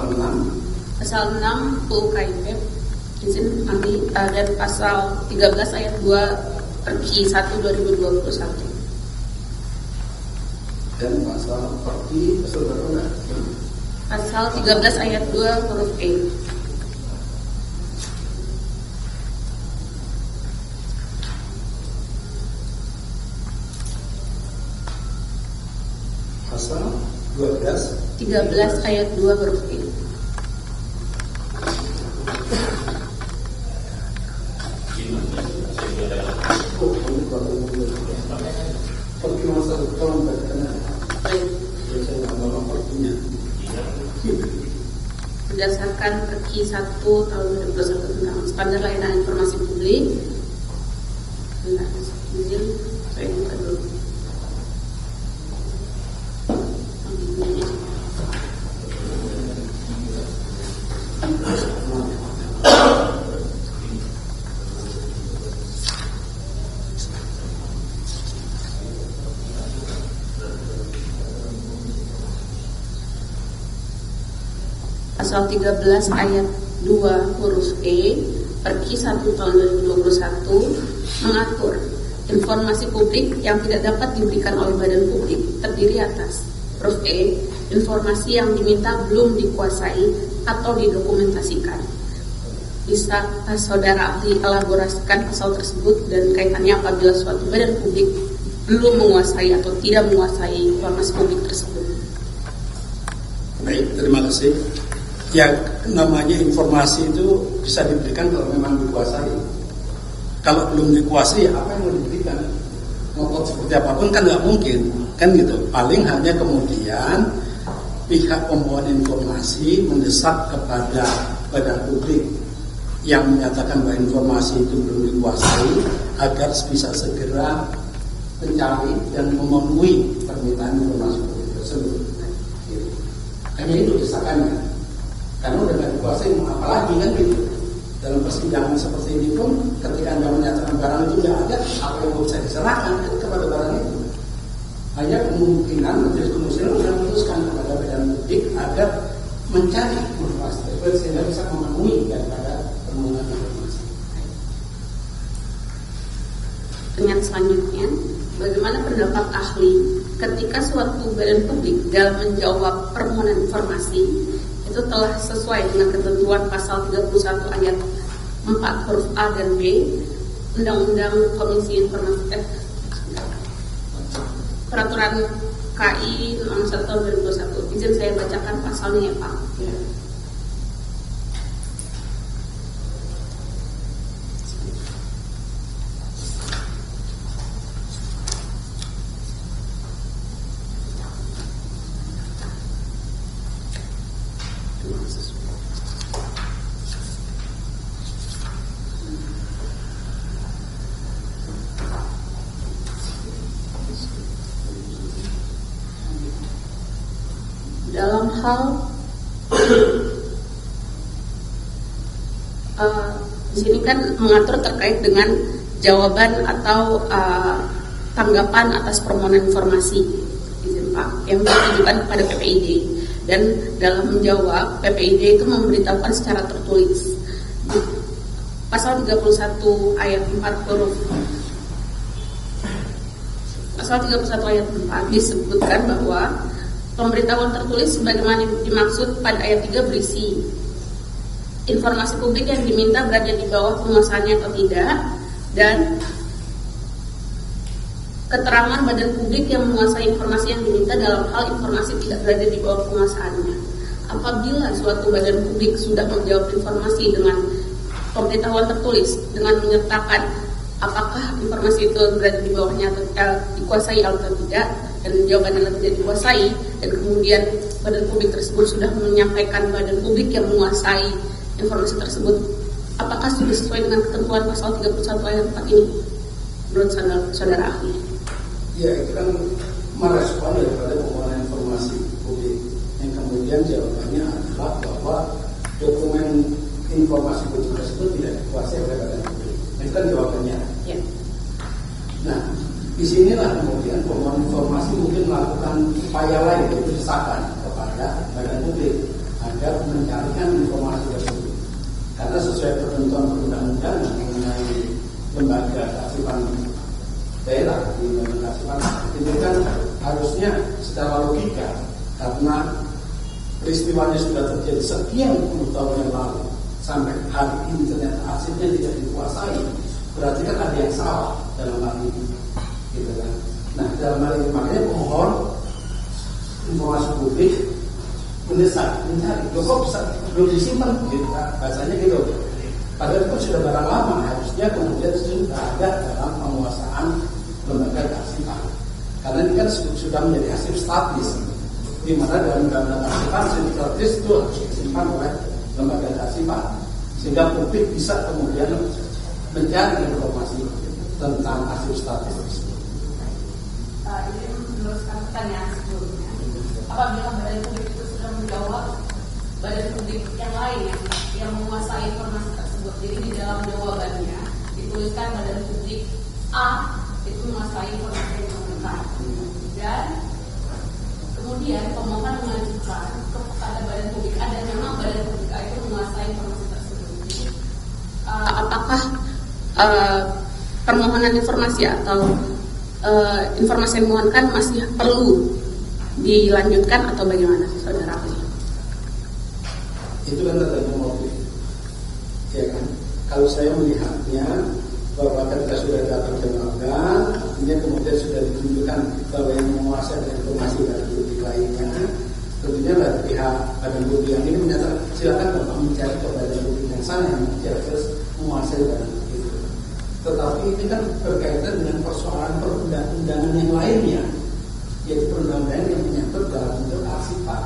S8: pasal 6 UU KIP izin ahli dan pasal 13 ayat 2 Perki 1 2021
S3: dan pasal Perki
S8: pasal 13 ayat 2 huruf E.
S3: pasal 13
S8: ayat 2 huruf E. Berdasarkan Perki 1 tahun 2021 tentang standar layanan informasi publik. Bentar, izin saya buka dulu. Pasal 13 ayat 2 huruf E Perki 1 tahun 2021 mengatur informasi publik yang tidak dapat diberikan oleh badan publik terdiri atas huruf E, informasi yang diminta belum dikuasai atau didokumentasikan. Bisa saudara ahli elaborasikan pasal tersebut dan kaitannya apabila suatu badan publik belum menguasai atau tidak menguasai informasi publik tersebut?
S3: Baik, terima kasih. Ya, namanya informasi itu bisa diberikan kalau memang dikuasai. Kalau belum dikuasai, apa yang mau diberikan? Ngotot seperti apapun kan nggak mungkin, kan gitu. Paling hanya kemudian pihak pemohon informasi mendesak kepada badan publik yang menyatakan bahwa informasi itu belum dikuasai agar bisa segera mencari dan memenuhi permintaan informasi publik tersebut. Hanya itu desakannya. Karena udah nggak dikuasai, apalagi kan gitu. Dalam persidangan seperti ini pun, ketika Anda menyatakan barang itu tidak ada, apa yang bisa diserahkan kan kepada barang itu? Hanya kemungkinan Majelis Komisioner sudah memutuskan kepada badan publik agar mencari informasi tersebut sehingga bisa memenuhi daripada permohonan informasi.
S8: Pertanyaan selanjutnya, bagaimana pendapat ahli ketika suatu badan publik dalam menjawab permohonan informasi itu telah sesuai dengan ketentuan pasal 31 ayat 4 huruf A dan B Undang-Undang Komisi Informasi Peraturan KI nomor 1 tahun 2021. Izin saya bacakan pasalnya ya Pak. Ya. Dalam hal di sini kan mengatur terkait dengan jawaban atau tanggapan atas permohonan informasi, izin Pak, yang ditujukan kepada PPID. Dan dalam menjawab, PPID itu memberitahukan secara tertulis. Pasal 31 ayat 4 huruf Pasal 31 ayat 4 disebutkan bahwa pemberitahuan tertulis sebagaimana dimaksud pada ayat 3 berisi informasi publik yang diminta berada di bawah penguasaannya atau tidak, dan keterangan badan publik yang menguasai informasi yang diminta dalam hal informasi tidak berada di bawah penguasaannya. Apabila suatu badan publik sudah menjawab informasi dengan pemberitahuan tertulis dengan menyertakan apakah informasi itu berada di bawahnya atau dikuasai atau tidak, dan jawabannya tidak dikuasai, dan kemudian badan publik tersebut sudah menyampaikan badan publik yang menguasai informasi tersebut, apakah sudah sesuai dengan ketentuan pasal 31 ayat 4 ini menurut saudara ahli?
S3: Ya, itu kan merespon daripada permohonan informasi publik yang kemudian jawabannya adalah bahwa dokumen informasi publik tersebut tidak dikuasai oleh badan publik. Itu kan jawabannya.
S8: Ya.
S3: Nah, disinilah kemudian pemohon informasi mungkin melakukan upaya lain, yaitu desakan kepada badan publik agar mencarikan informasi tersebut. Karena sesuai ketentuan perundang-undangan mengenai lembaga kearsipan daerah di lembaga kearsipan itu kan harusnya secara logika, karena peristiwanya sudah terjadi sekian puluh tahun yang lalu sampai hari ini ternyata arsipnya tidak dikuasai, berarti kan ada yang salah dalam hal ini, gitu kan. Nah, dalam hal ini makanya pemohon informasi publik mendesak mencari, kok bisa belum disimpan, gitu, bahasanya gitu. Padahal itu sudah barang lama, harusnya kemudian sudah ada dalam penguasaan lembaga kearsipan. Karena ini kan sudah menjadi arsip statis, di mana dalam lembaga kearsipan statis itu harus disimpan oleh lembaga kearsipan, sehingga publik bisa kemudian mencari informasi tentang arsip statis tersebut.
S8: Ini meneruskan pertanyaan sebelumnya. Apabila badan publik itu sudah menjawab badan publik yang lain yang menguasai informasi tersebut, jadi di dalam jawabannya dituliskan badan publik A itu menguasai informasi yang benar, dan kemudian pemohon mengajukan kepada badan publik A dan memang badan publik A itu menguasai informasi tersebut. Apakah permohonan informasi atau informasi yang dimohonkan masih perlu dilanjutkan atau bagaimana, saudara ahli?
S3: Itu kan tergantung motif, ya kan? Kalau saya melihatnya bahwa ketika sudah datang ke lembaga, artinya kemudian sudah ditunjukkan bahwa yang menguasai informasi dari publik lainnya, tentunya dari pihak badan publik yang ini menyatakan silakan bapak mencari ke badan publik yang sana yang jelas menguasai badan itu. Tetapi ini kan berkaitan dengan persoalan perundang-undangan yang lainnya, yaitu perundang-undangan yang menyangkut dalam bentuk arsipan.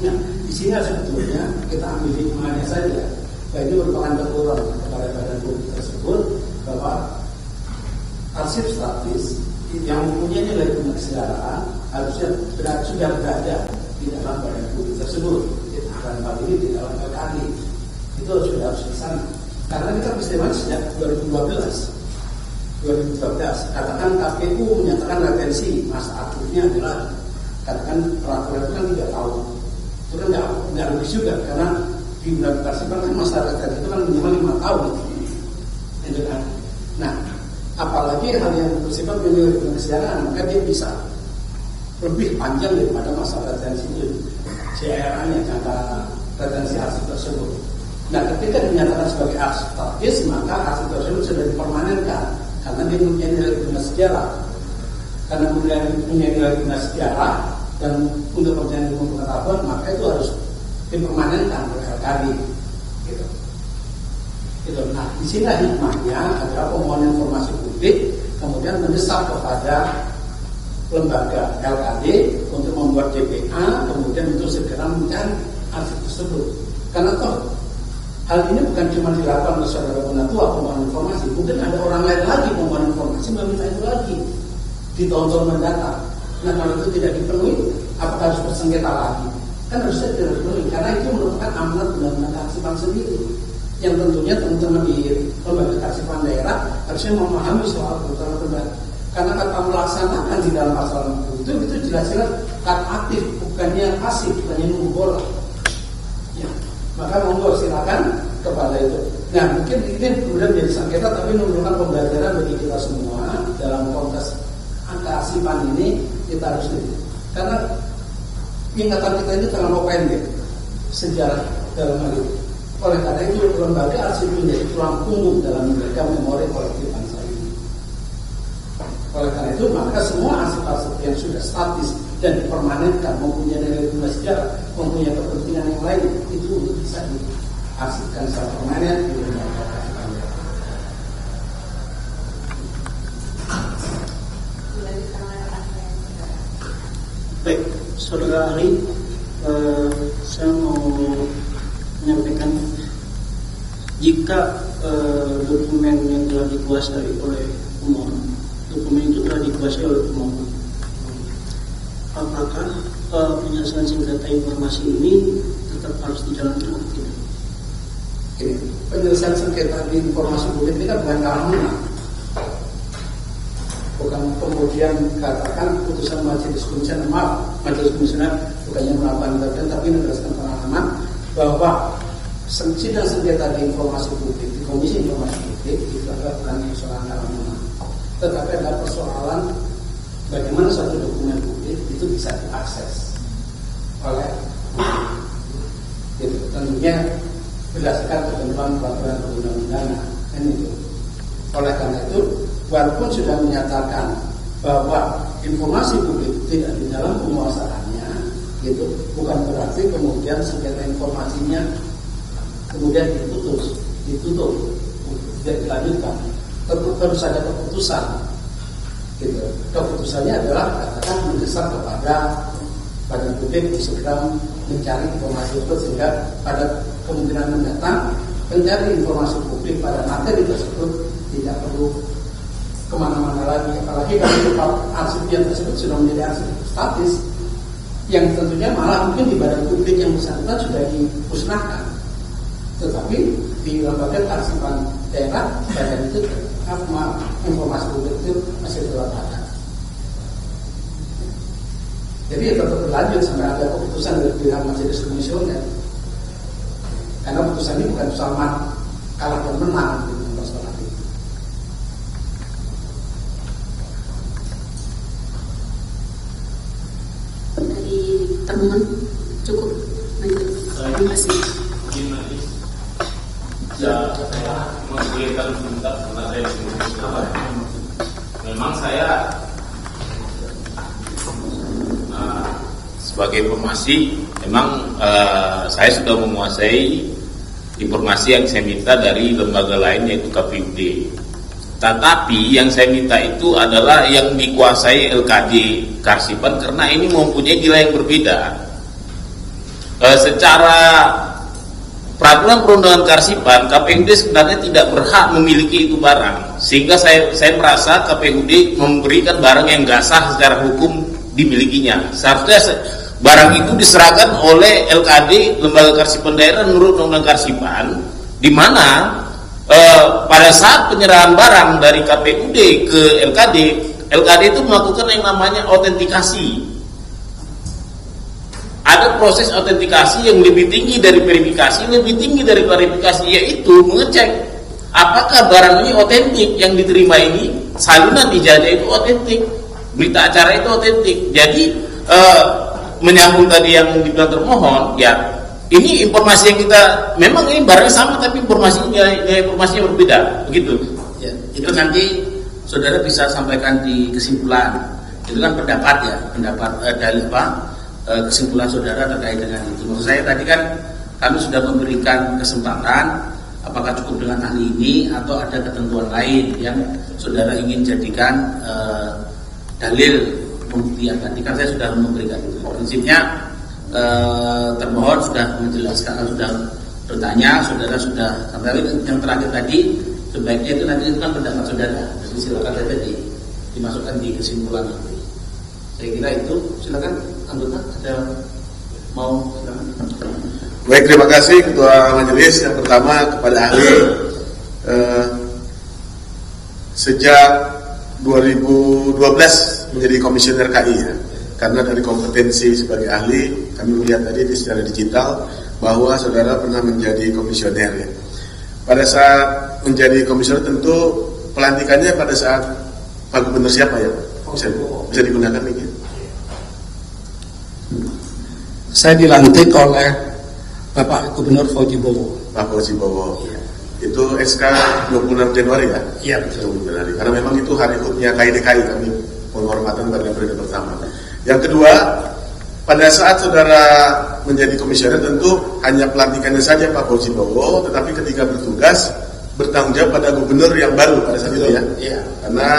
S3: Nah, di sini sebetulnya kita ambil hikmahnya saja. Bahwa ini merupakan teguran kepada badan publik tersebut bahwa arsip statis yang mempunyai nilai kesejaraan harusnya sudah berada di dalam badan publik tersebut. Dan hal ini di dalam LKD itu sudah harus di sana. Karena kita peristiwa sejak 2012. Katakan KPU menyatakan retensi masa aktifnya adalah katakan peraturan itu kan 3 tahun. Itu kan nggak lebih juga, karena di undang-undang kearsipan kan masa retensi itu kan minimal 5 tahun. Gitu kan. Nah, apalagi hal yang bersifat menilai kesejaraan, maka dia bisa lebih panjang daripada masa retensi itu. CRA-nya jangka retensi arsip tersebut. Nah, ketika dinyatakan sebagai arsip statis, maka arsip tersebut sudah dipermanenkan karena dia mempunyai nilai guna sejarah. Karena mempunyai nilai guna sejarah dan untuk kepentingan ilmu pengetahuan, maka itu harus dipermanenkan oleh LKD. Gitu. Gitu. Nah, di sini hikmahnya adalah pemohon informasi publik kemudian mendesak kepada lembaga LKD untuk membuat DPA, kemudian untuk segera mencari arsip tersebut. Karena toh hal ini bukan cuma dilakukan oleh saudara penatua pemohon informasi, mungkin ada orang lain lagi pemohon informasi meminta itu lagi di tahun-tahun mendatang. Nah, kalau itu tidak dipenuhi, apakah harus bersengketa lagi? Kan harusnya tidak dipenuhi, karena itu merupakan amanat undang-undang kearsipan sendiri. Yang tentunya teman-teman di lembaga kearsipan daerah harusnya memahami soal kebetulan. Karena kata melaksanakan di dalam pasal itu jelas-jelas kata aktif, bukannya pasif, bukannya nunggu bola. Ya, maka monggo silakan kepada itu. Nah, mungkin ini kemudian menjadi sengketa, tapi memerlukan pembelajaran bagi kita semua dalam konteks kearsipan ini. Kita harus lihat, karena ingatan kita ini terlalu pendek sejarah dalam hal ini. Oleh karena itu lembaga arsip menjadi tulang punggung dalam menjaga memori kolektif bangsa ini. Oleh karena itu maka semua arsip-arsip yang sudah statis dan dipermanenkan, mempunyai nilai guna sejarah, mempunyai kepentingan yang lain, itu untuk bisa diarsipkan secara permanen di lembaga kearsipan.
S7: Baik, saudara ahli, saya mau menyampaikan jika dokumen yang telah dikuasai oleh pemohon, dokumen itu telah dikuasai oleh pemohon, apakah penyelesaian sengketa informasi ini tetap harus dijalankan atau tidak?
S3: Ini penyelesaian sengketa di informasi publik ini kan bukan kalah menang. Bukan kemudian katakan putusan majelis komisioner, maaf, majelis komisioner bukannya melakukan intervensi tapi meneruskan pengalaman bahwa sidang sengketa di informasi publik, di Komisi Informasi Publik itu adalah bukan persoalan keamanan, tetapi adalah persoalan bagaimana suatu dokumen publik itu bisa diakses oleh itu tentunya berdasarkan ketentuan peraturan perundang-undangan kan itu. Oleh karena itu, walaupun sudah menyatakan bahwa informasi publik tidak di dalam penguasaannya, itu bukan berarti kemudian sengketa informasinya kemudian ditutup, tidak dilanjutkan. Tentu harus ada keputusan. Gitu. Keputusannya adalah katakan mendesak kepada badan publik segera mencari informasi tersebut sehingga pada kemungkinan mendatang mencari informasi publik pada materi tersebut tidak perlu kemana-mana lagi, apalagi kalau arsip yang tersebut sudah menjadi arsip statis yang tentunya malah mungkin di badan publik yang bersangkutan sudah dimusnahkan, tetapi di lembaga kearsipan daerah badan itu informasi publik itu masih terlaksana. Jadi tetap berlanjut sampai ada keputusan dari pihak majelis komisioner. Karena putusan ini bukan soal kalah dan menang gitu, persoalan itu.
S8: Dari termohon cukup.
S6: Terima kasih. Saya menggulirkan sebentar karena saya memang saya sebagai informasi memang saya sudah menguasai informasi yang saya minta dari lembaga lain yaitu KPUD. Tetapi yang saya minta itu adalah yang dikuasai LKD Karsipan karena ini mempunyai nilai yang berbeda. Secara peraturan perundangan Karsipan, KPUD sebenarnya tidak berhak memiliki itu barang, sehingga saya merasa KPUD memberikan barang yang nggak sah secara hukum dimilikinya. Seharusnya barang itu diserahkan oleh LKD, Lembaga Karsipan Daerah, menurut Undang-Undang Karsipan, di mana pada saat penyerahan barang dari KPUD ke LKD itu melakukan yang namanya autentikasi. Ada proses autentikasi yang lebih tinggi dari verifikasi, lebih tinggi dari klarifikasi, yaitu mengecek apakah barang ini otentik, yang diterima ini salinan ijazah itu otentik, berita acara itu otentik. Jadi menyambung tadi yang dibilang termohon, ya ini informasi yang kita memang ini barangnya sama tapi informasinya berbeda, begitu.
S2: Ya, itu nanti saudara bisa sampaikan di kesimpulan. Itu kan pendapat ya, dalil kesimpulan saudara terkait dengan itu. Maksud saya tadi kan kami sudah memberikan kesempatan apakah cukup dengan ahli ini atau ada ketentuan lain yang saudara ingin jadikan dalil pembuktian. Tadi kan saya sudah memberikan itu. Prinsipnya termohon sudah menjelaskan, sudah bertanya, saudara sudah sampai yang terakhir tadi sebaiknya itu nanti itu kan pendapat saudara. Jadi silakan tadi dimasukkan di kesimpulan nanti. Saya kira itu. Silakan anggota ada mau silakan.
S5: Baik, terima kasih Ketua Majelis. Yang pertama kepada ahli, sejak 2012 menjadi komisioner KI ya. Karena dari kompetensi sebagai ahli, kami melihat tadi secara digital bahwa saudara pernah menjadi komisioner ya. Pada saat menjadi komisioner tentu pelantikannya pada saat Pak Gubernur siapa ya? Bisa digunakan ini.
S3: Saya dilantik oleh Bapak Gubernur Fauzi Bowo.
S5: Pak Fauzi Bowo. Itu SK 26 Januari ya?
S3: Iya betul.
S5: Januari. Karena memang itu hari hutnya KIDKI, kami penghormatan pada periode pertama. Yang kedua, pada saat saudara menjadi komisioner tentu hanya pelantikannya saja Pak Fauzi Bowo, tetapi ketika bertugas bertanggung jawab pada gubernur yang baru pada saat itu ya.
S3: Iya.
S5: Karena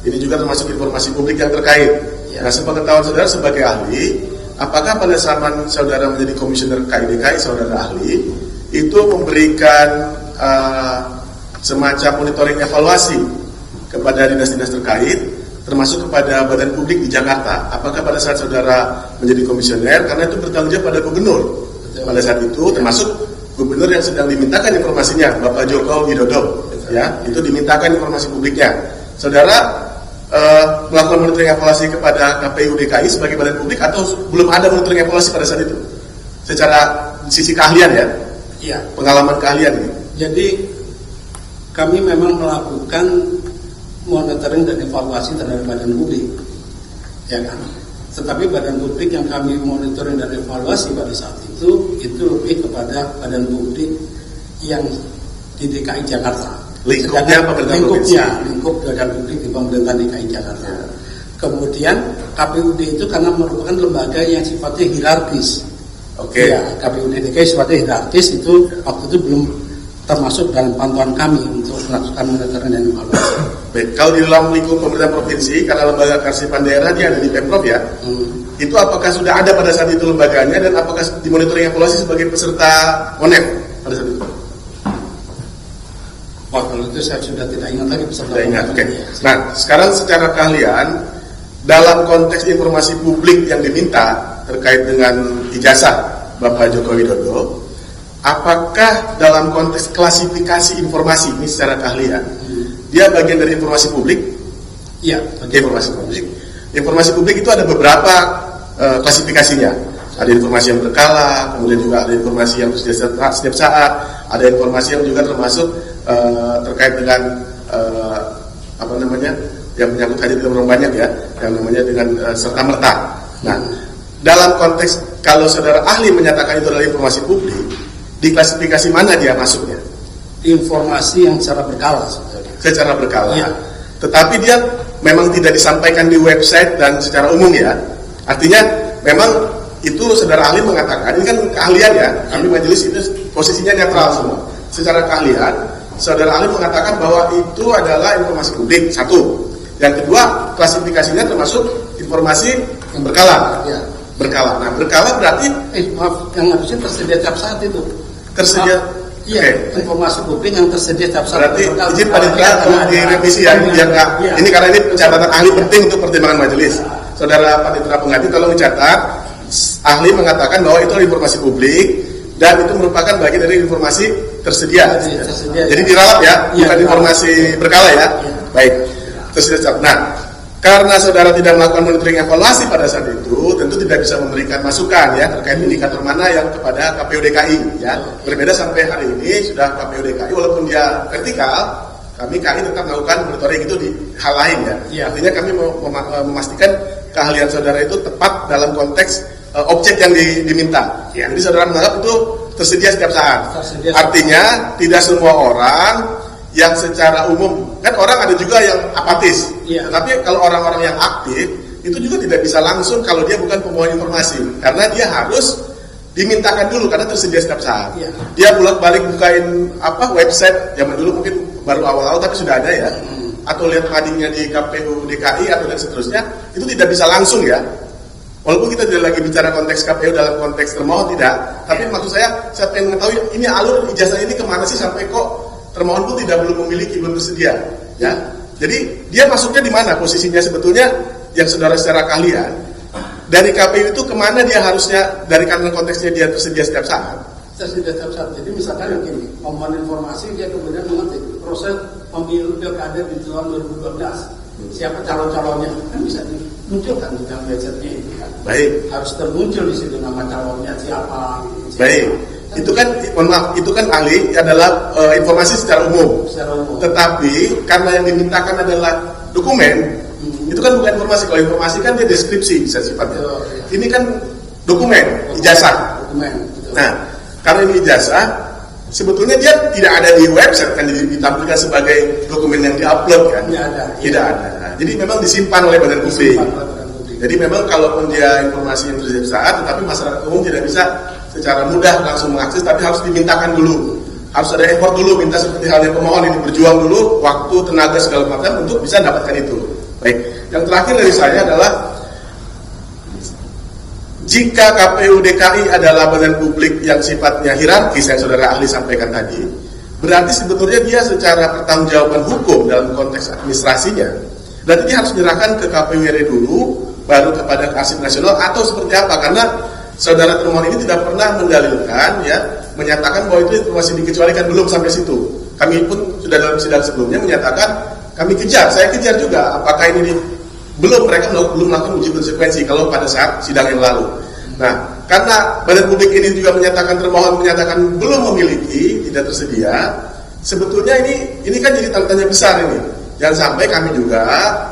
S5: ini juga termasuk informasi publik yang terkait.
S3: Ya.
S5: Nah, sepengetahuan saudara sebagai ahli, apakah pada zaman saudara menjadi komisioner KIDKI, saudara ahli itu memberikan semacam monitoring evaluasi kepada dinas-dinas terkait, termasuk kepada badan publik di Jakarta? Apakah pada saat saudara menjadi komisioner, karena itu bertanggung jawab pada gubernur pada saat itu, termasuk gubernur yang sedang dimintakan informasinya, Bapak Joko Widodo, ya, itu dimintakan informasi publiknya. Saudara melakukan monitoring evaluasi kepada KPU DKI sebagai badan publik atau belum ada monitoring evaluasi pada saat itu? Secara sisi keahlian ya,
S3: Iya.
S5: pengalaman keahlian ini.
S3: Jadi kami memang melakukan monitoring dan evaluasi terhadap badan publik, ya kan. Tetapi badan publik yang kami monitoring dan evaluasi pada saat itu lebih kepada badan publik yang di DKI Jakarta.
S5: Lingkupnya pemerintah provinsi.
S3: Lingkup badan publik di pemerintah DKI Jakarta. Kemudian KPUD itu karena merupakan lembaga yang sifatnya hierarkis.
S5: Oke.
S3: Ya, KPUD DKI sifatnya hierarkis, itu waktu itu belum termasuk dalam pantauan kami untuk melakukan monitoring dan evaluasi.
S5: Baik, kalau di dalam lingkup pemerintah provinsi, karena lembaga kearsipan daerah dia ada di Pemprov ya, itu apakah sudah ada pada saat itu lembaganya dan apakah dimonitoring evaluasi sebagai peserta ONEF pada saat itu?
S3: Wah, kalau itu saya sudah tidak ingat lagi peserta.
S5: Sudah ingat, oke. Nah, sekarang secara keahlian, dalam konteks informasi publik yang diminta terkait dengan ijazah Bapak Joko Widodo, apakah dalam konteks klasifikasi informasi ini secara keahlian, dia bagian dari informasi publik?
S3: Iya,
S5: Informasi publik. Informasi publik itu ada beberapa klasifikasinya. Ada informasi yang berkala, kemudian juga ada informasi yang setiap saat, ada informasi yang juga termasuk terkait dengan yang menyangkut hajat orang banyak ya, yang namanya dengan serta merta. Nah, dalam konteks kalau saudara ahli menyatakan itu adalah informasi publik, di klasifikasi mana dia masuknya?
S3: informasi yang secara berkala sebetulnya.
S5: Secara berkala.
S3: Iya.
S5: Tetapi dia memang tidak disampaikan di website dan secara umum ya. Artinya memang itu saudara ahli mengatakan, ini kan keahlian ya, kami majelis itu posisinya netral semua. Secara keahlian, saudara ahli mengatakan bahwa itu adalah informasi publik, satu. Yang kedua, klasifikasinya termasuk informasi yang berkala.
S3: Ya.
S5: Berkala. Nah, berkala berarti
S3: Maaf, yang harusnya tersedia tiap saat itu.
S5: tersedia.
S3: Iya,
S5: Oke.
S3: informasi publik yang tersedia tiap saat.
S5: Berarti izin Panitera untuk direvisi ya, biar nggak.
S3: Iya.
S5: Ini karena ini pencatatan ahli penting untuk pertimbangan majelis. Saudara Panitera Pengganti tolong mencatat, ahli mengatakan bahwa itu informasi publik dan itu merupakan bagian dari informasi tersedia.
S3: Tersedia,
S5: Jadi
S3: ya.
S5: diralat ya,
S3: Iya,
S5: bukan informasi berkala ya.
S3: Iya.
S5: Baik, tersedia. Nah, karena saudara tidak melakukan monitoring evaluasi pada saat itu, tentu tidak bisa memberikan masukan ya terkait indikator mana yang kepada KPU DKI ya. Berbeda sampai hari ini sudah KPU DKI walaupun dia vertikal, kami KI tetap melakukan monitoring itu di hal lain ya.
S3: Ya.
S5: Artinya kami mau memastikan keahlian saudara itu tepat dalam konteks objek yang diminta.
S3: Ya.
S5: Jadi saudara menganggap itu tersedia setiap saat.
S3: Tersedia.
S5: Artinya tidak semua orang yang secara umum, kan orang ada juga yang apatis.
S3: Iya.
S5: Tetapi kalau orang-orang yang aktif itu juga tidak bisa langsung kalau dia bukan pemohon informasi, karena dia harus dimintakan dulu karena tersedia setiap saat.
S3: Iya.
S5: Dia bolak-balik bukain website zaman dulu mungkin baru awal-awal tapi sudah ada ya. Atau lihat madingnya di KPU DKI atau dan seterusnya, itu tidak bisa langsung ya. Walaupun kita tidak lagi bicara konteks KPU dalam konteks termohon tidak, tapi maksud saya pengen mengetahui ini alur ijazah ini kemana sih sampai kok termohon pun belum memiliki, belum tersedia ya. Jadi dia masuknya di mana posisinya sebetulnya yang saudara secara keahlian dari KPU itu kemana dia harusnya, dari karena konteksnya dia tersedia setiap saat.
S3: Tersedia setiap saat. Jadi misalkan begini, pemohon informasi dia kemudian mengerti proses pemilu pilkada di tahun 2012, siapa calon-calonnya kan bisa dimunculkan di dalam website-nya itu kan.
S5: Baik.
S3: Harus termuncul di situ nama calonnya siapa. Siapa.
S5: Baik. Itu kan, mohon maaf, itu kan ahli adalah informasi secara umum.
S3: Secara umum.
S5: Tetapi karena yang dimintakan adalah dokumen, itu kan bukan informasi. Kalau informasi kan dia deskripsi bisa sifatnya.
S3: Betul, iya.
S5: Ini kan dokumen, ijazah.
S3: Dokumen. Betul.
S5: Nah, karena ini ijazah, sebetulnya dia tidak ada di website kan ditampilkan sebagai dokumen yang diupload kan?
S3: Tidak ada.
S5: Tidak ada. Jadi memang disimpan oleh badan publik.
S3: Disimpan oleh badan publik.
S5: Jadi memang kalaupun dia informasi yang tersedia saat, tetapi masyarakat umum tidak bisa secara mudah langsung mengakses, tapi harus dimintakan dulu. Harus ada effort dulu, minta seperti halnya pemohon ini berjuang dulu, waktu, tenaga segala macam untuk bisa dapatkan itu. Baik. Yang terakhir dari saya adalah jika KPU DKI adalah badan publik yang sifatnya hierarkis yang saudara ahli sampaikan tadi, berarti sebetulnya dia secara pertanggungjawaban hukum dalam konteks administrasinya, berarti dia harus menyerahkan ke KPU RI dulu, baru kepada Arsip Nasional atau seperti apa? Karena saudara termohon ini tidak pernah mendalilkan ya, menyatakan bahwa itu informasi dikecualikan, belum sampai situ. Kami pun sudah dalam sidang sebelumnya menyatakan kami kejar, saya kejar juga apakah ini belum, mereka belum melakukan uji konsekuensi kalau pada saat sidang yang lalu. Nah, karena badan publik ini juga menyatakan, termohon menyatakan belum memiliki, tidak tersedia, sebetulnya ini kan jadi tanda tanya besar ini. Jangan sampai kami juga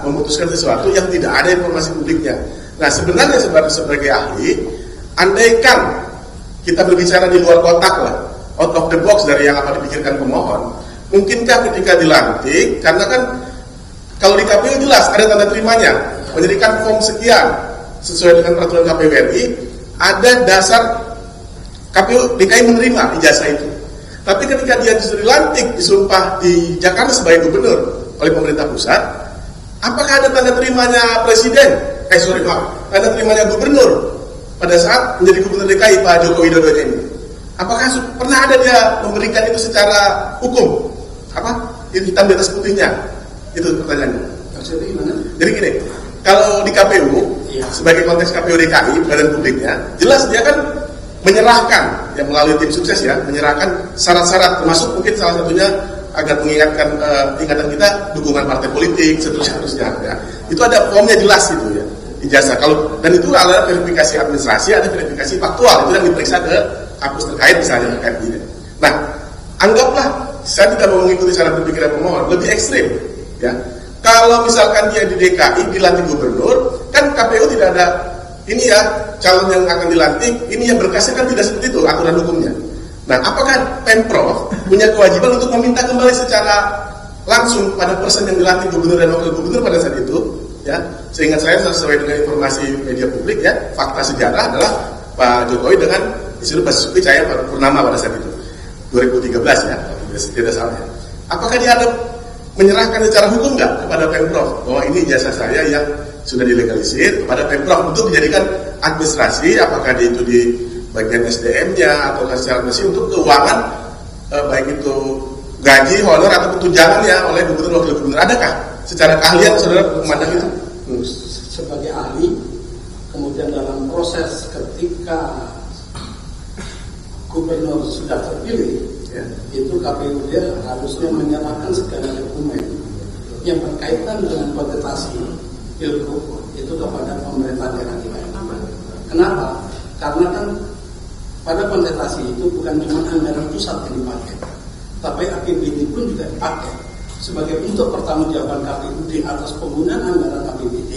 S5: memutuskan sesuatu yang tidak ada informasi publiknya. Nah, sebenarnya sebagai ahli, andaikan kita berbicara di luar kotak lah, out of the box dari yang apa dipikirkan pemohon, mungkinkah ketika dilantik, karena kan kalau di KPU jelas ada tanda terimanya, menyediakan form sekian sesuai dengan peraturan KPU RI, ada dasar KPU DKI menerima ijazah itu. Tapi ketika dia disuruh dilantik, disumpah di Jakarta sebagai gubernur oleh pemerintah pusat, apakah ada tanda terimanya presiden? Tanda terimanya gubernur pada saat menjadi gubernur DKI Pak Joko Widodo ini? Apakah pernah ada dia memberikan itu secara hukum? Hitam di atas putihnya? Itu pertanyaannya. Jadi gini, kalau di KPU, sebagai konteks KPU DKI, badan publiknya, jelas dia kan menyerahkan, yang melalui tim sukses ya, menyerahkan syarat-syarat, termasuk mungkin salah satunya agar mengingatkan ingatan kita dukungan partai politik, seterusnya. Ya. Itu ada formnya jelas itu ya, ijazah. Dan itu adalah verifikasi administrasi, ada verifikasi faktual, itu yang diperiksa ke kampus terkait misalnya terkait ini. Nah, anggaplah saya tidak mau mengikuti cara berpikiran pemohon, lebih ekstrim ya. Kalau misalkan dia di DKI dilantik gubernur, kan KPU tidak ada ini ya, calon yang akan dilantik, ini yang berkasnya kan tidak seperti itu aturan hukumnya. Nah, apakah Pemprov punya kewajiban untuk meminta kembali secara langsung pada person yang dilantik gubernur dan wakil gubernur pada saat itu? Ya, seingat saya sesuai dengan informasi media publik ya, fakta sejarah adalah Pak Jokowi dengan disuruh Basuki Cahaya Purnama pada saat itu 2013 ya, tidak salah. Apakah dia ada menyerahkan secara hukum nggak kepada Pemprov bahwa ini ijazah saya yang sudah dilegalisir kepada Pemprov untuk dijadikan administrasi, apakah itu di bagian SDM-nya atau secara administrasi untuk keuangan baik itu gaji, honor atau tunjangannya oleh gubernur wakil gubernur, adakah secara keahlian saudara memandang itu?
S2: Sebagai ahli, kemudian dalam proses ketika gubernur sudah terpilih, itu KPU dia harusnya menyerahkan segala dokumen yang berkaitan dengan kontestasi pilgub itu kepada pemerintah daerah. Kenapa? Karena kan pada kontestasi itu bukan cuma anggaran pusat yang dipakai, tapi APBD pun juga dipakai sebagai bentuk pertanggungjawaban KPU di atas penggunaan anggaran APBD.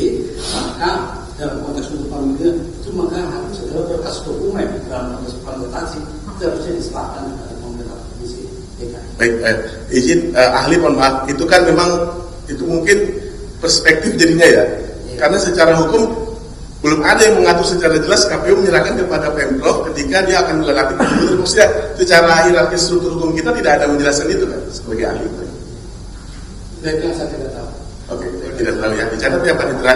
S2: Maka dalam konteks untuk pemilihan itu maka harus ada berkas dokumen dalam konteks kontestasi harusnya diserahkan kepada pemerintah provinsi DKI.
S5: Baik, izin ahli mohon maaf, itu kan memang itu mungkin perspektif jadinya ya, karena secara hukum belum ada yang mengatur secara jelas KPU menyerahkan kepada Pemprov ketika dia akan melantik gubernur. Maksudnya secara hierarki struktur hukum kita tidak ada menjelaskan itu kan sebagai ahli.
S2: Dan yang saya tidak tahu.
S5: Oke, tidak tahu ya. Dicatat ya Pak Indra.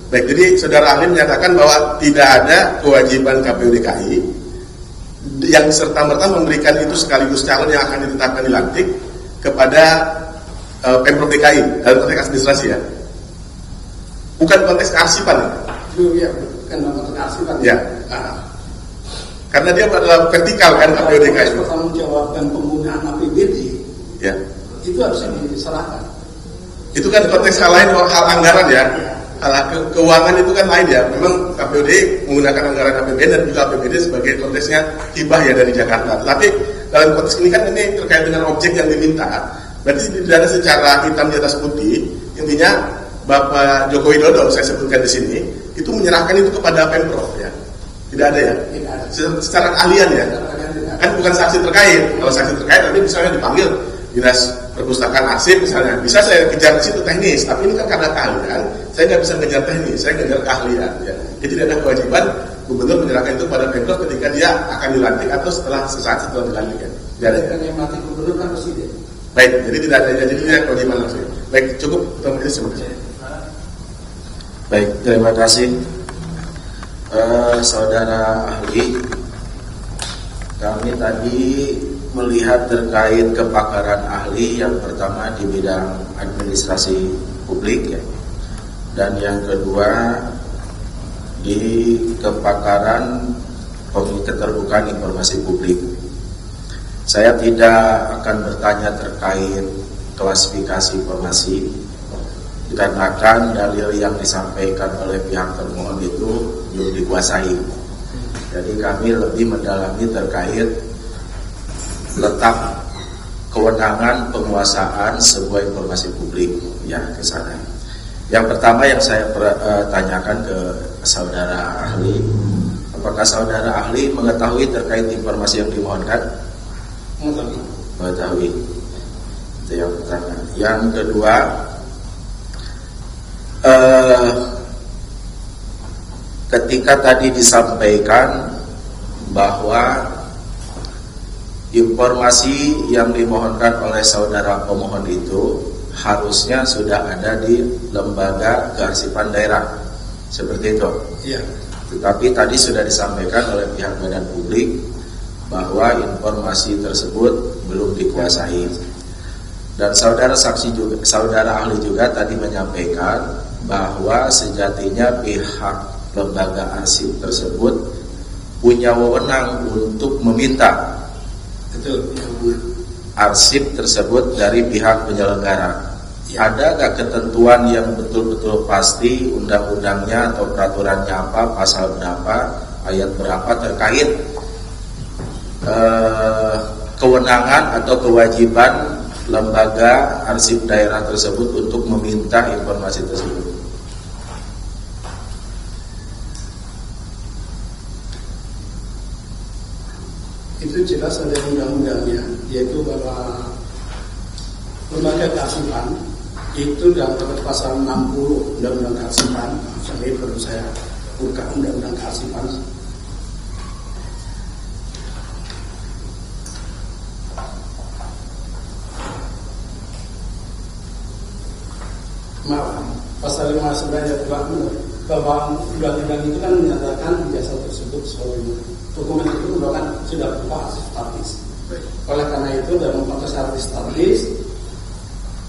S5: Baik, jadi saudara ahli menyatakan bahwa tidak ada kewajiban KPU DKI yang serta-merta memberikan itu sekaligus calon yang akan ditetapkan dilantik kepada Pemprov DKI dalam konteks administrasi ya. Bukan konteks kearsipan ya?
S2: Iya, bukan konteks kearsipan
S5: ya. Karena dia adalah vertikal kan KPU DKI.
S2: Pertanggungjawaban penggunaan APBD
S5: ya.
S2: Itu harusnya diserahkan.
S5: Itu kan konteks hal lain, hal anggaran ya. Hal keuangan itu kan lain ya. Memang KPUD menggunakan anggaran APBD dan juga APBD sebagai konteksnya hibah ya dari Jakarta. Tapi dalam konteks ini kan ini terkait dengan objek yang diminta. Berarti tidak ada secara hitam di atas putih. Intinya Bapak Joko Widodo saya sebutkan di sini itu menyerahkan itu kepada Pemprov ya. Tidak ada ya.
S2: Tidak ada.
S5: Secara keahlian ya. Kan bukan saksi terkait. Kalau saksi terkait nanti misalnya dipanggil dinas perpustakaan arsip misalnya, bisa saya kejar di situ teknis, tapi ini kan karena keahlian, saya nggak bisa ngejar teknis, saya ngejar keahlian. Ya. Jadi tidak ada kewajiban gubernur menyerahkan itu pada Pemprov ketika dia akan dilantik atau sesaat setelah dilantik. Ya. Tidak ada.
S2: Yang melantik gubernur kan presiden.
S5: Baik, jadi tidak ada, jadi tidak kewajiban langsung. Baik, cukup untuk itu semuanya.
S9: Baik, terima kasih saudara ahli. Kami tadi melihat terkait kepakaran ahli yang pertama di bidang administrasi publik ya, dan yang kedua di kepakaran keterbukaan informasi publik. Saya tidak akan bertanya terkait klasifikasi informasi dikarenakan dalil yang disampaikan oleh pihak termohon itu belum dikuasai. Jadi kami lebih mendalami terkait letak kewenangan penguasaan sebuah informasi publik ya ke sana. Yang pertama yang saya tanyakan ke saudara ahli, apakah saudara ahli mengetahui terkait informasi yang dimohonkan? Mengetahui. Itu yang pertama. Yang kedua, ketika tadi disampaikan bahwa informasi yang dimohonkan oleh saudara pemohon itu harusnya sudah ada di lembaga kearsipan daerah, seperti itu.
S3: Iya.
S9: Tetapi tadi sudah disampaikan oleh pihak badan publik bahwa informasi tersebut belum dikuasai. Dan saudara saksi juga, saudara ahli juga tadi menyampaikan bahwa sejatinya pihak lembaga arsip tersebut punya wewenang untuk meminta arsip tersebut dari pihak penyelenggara. Ada nggak ketentuan yang betul-betul pasti, undang-undangnya atau peraturannya apa, pasal berapa, ayat berapa terkait kewenangan atau kewajiban lembaga arsip daerah tersebut untuk meminta informasi tersebut?
S10: Itu jelas ada undang-undangnya, yaitu bahwa lembaga kearsipan itu dalam pasal 60 undang-undang kearsipan. Sampai perlu saya buka undang-undang kearsipan. Maaf, pasal 59 ayat 20 bahwa undang-undang itu kan menyatakan jasa tersebut sebagai dokumen itu merupakan sudah berupa arsip statis. Oleh karena itu dalam konteks arsip statis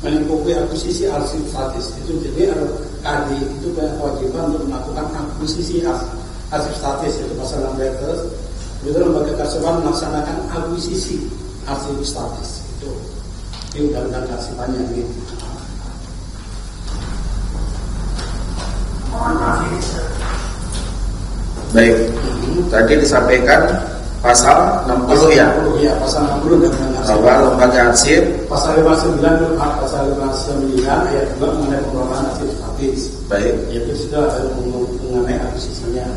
S10: melingkupi akuisisi arsip statis itu, jadi KD itu punya kewajiban untuk melakukan akuisisi arsip statis, yaitu pasal 16. Itu lembaga kearsipan melaksanakan akuisisi arsip statis itu di undang-undang kearsipannya gitu.
S9: Baik, tadi disampaikan pasal 60 ya?
S10: Iya, pasal 60
S9: bahwa lembaga arsip
S10: pasal 59 pasal 59 ayat 2 mengenai pengelolaan arsip statis.
S9: Baik,
S10: itu sudah mengenai akuisisinya.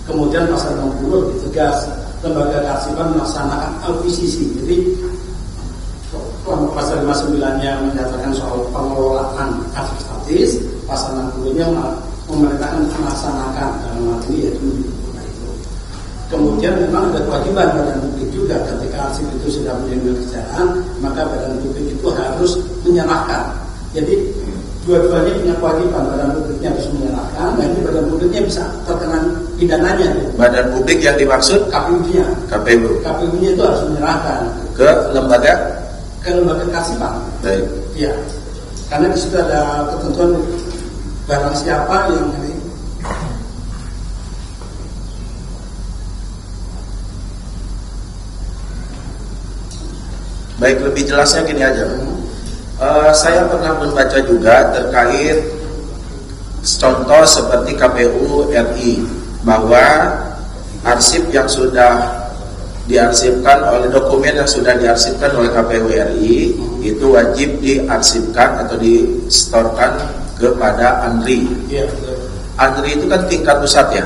S10: Kemudian pasal 60 lebih tegas, lembaga kearsipan melaksanakan akuisisi. Jadi pasal 59-nya menyatakan soal pengelolaan arsip statis, pasal 60-nya memerintahkan melaksanakan dalam hal ini yaitu itu. Kemudian memang ada kewajiban badan publik juga ketika arsip itu sudah menjadi kerjaan, maka badan publik itu harus menyerahkan. Jadi dua-duanya punya kewajiban, badan publiknya harus menyerahkan, dan ini badan publiknya bisa terkena pidananya.
S9: Badan publik yang dimaksud
S10: KPU-nya. KPU-nya itu harus menyerahkan
S9: ke lembaga
S10: kearsipan.
S9: Baik.
S10: Iya. Karena di situ ada ketentuan barang siapa yang ini.
S9: Baik, lebih jelasnya gini aja. Saya pernah membaca juga terkait contoh seperti KPU RI, bahwa arsip yang sudah diarsipkan oleh dokumen yang sudah diarsipkan oleh KPU RI itu wajib diarsipkan atau distorkan kepada ANRI.
S10: Iya,
S9: ANRI itu kan tingkat pusat ya.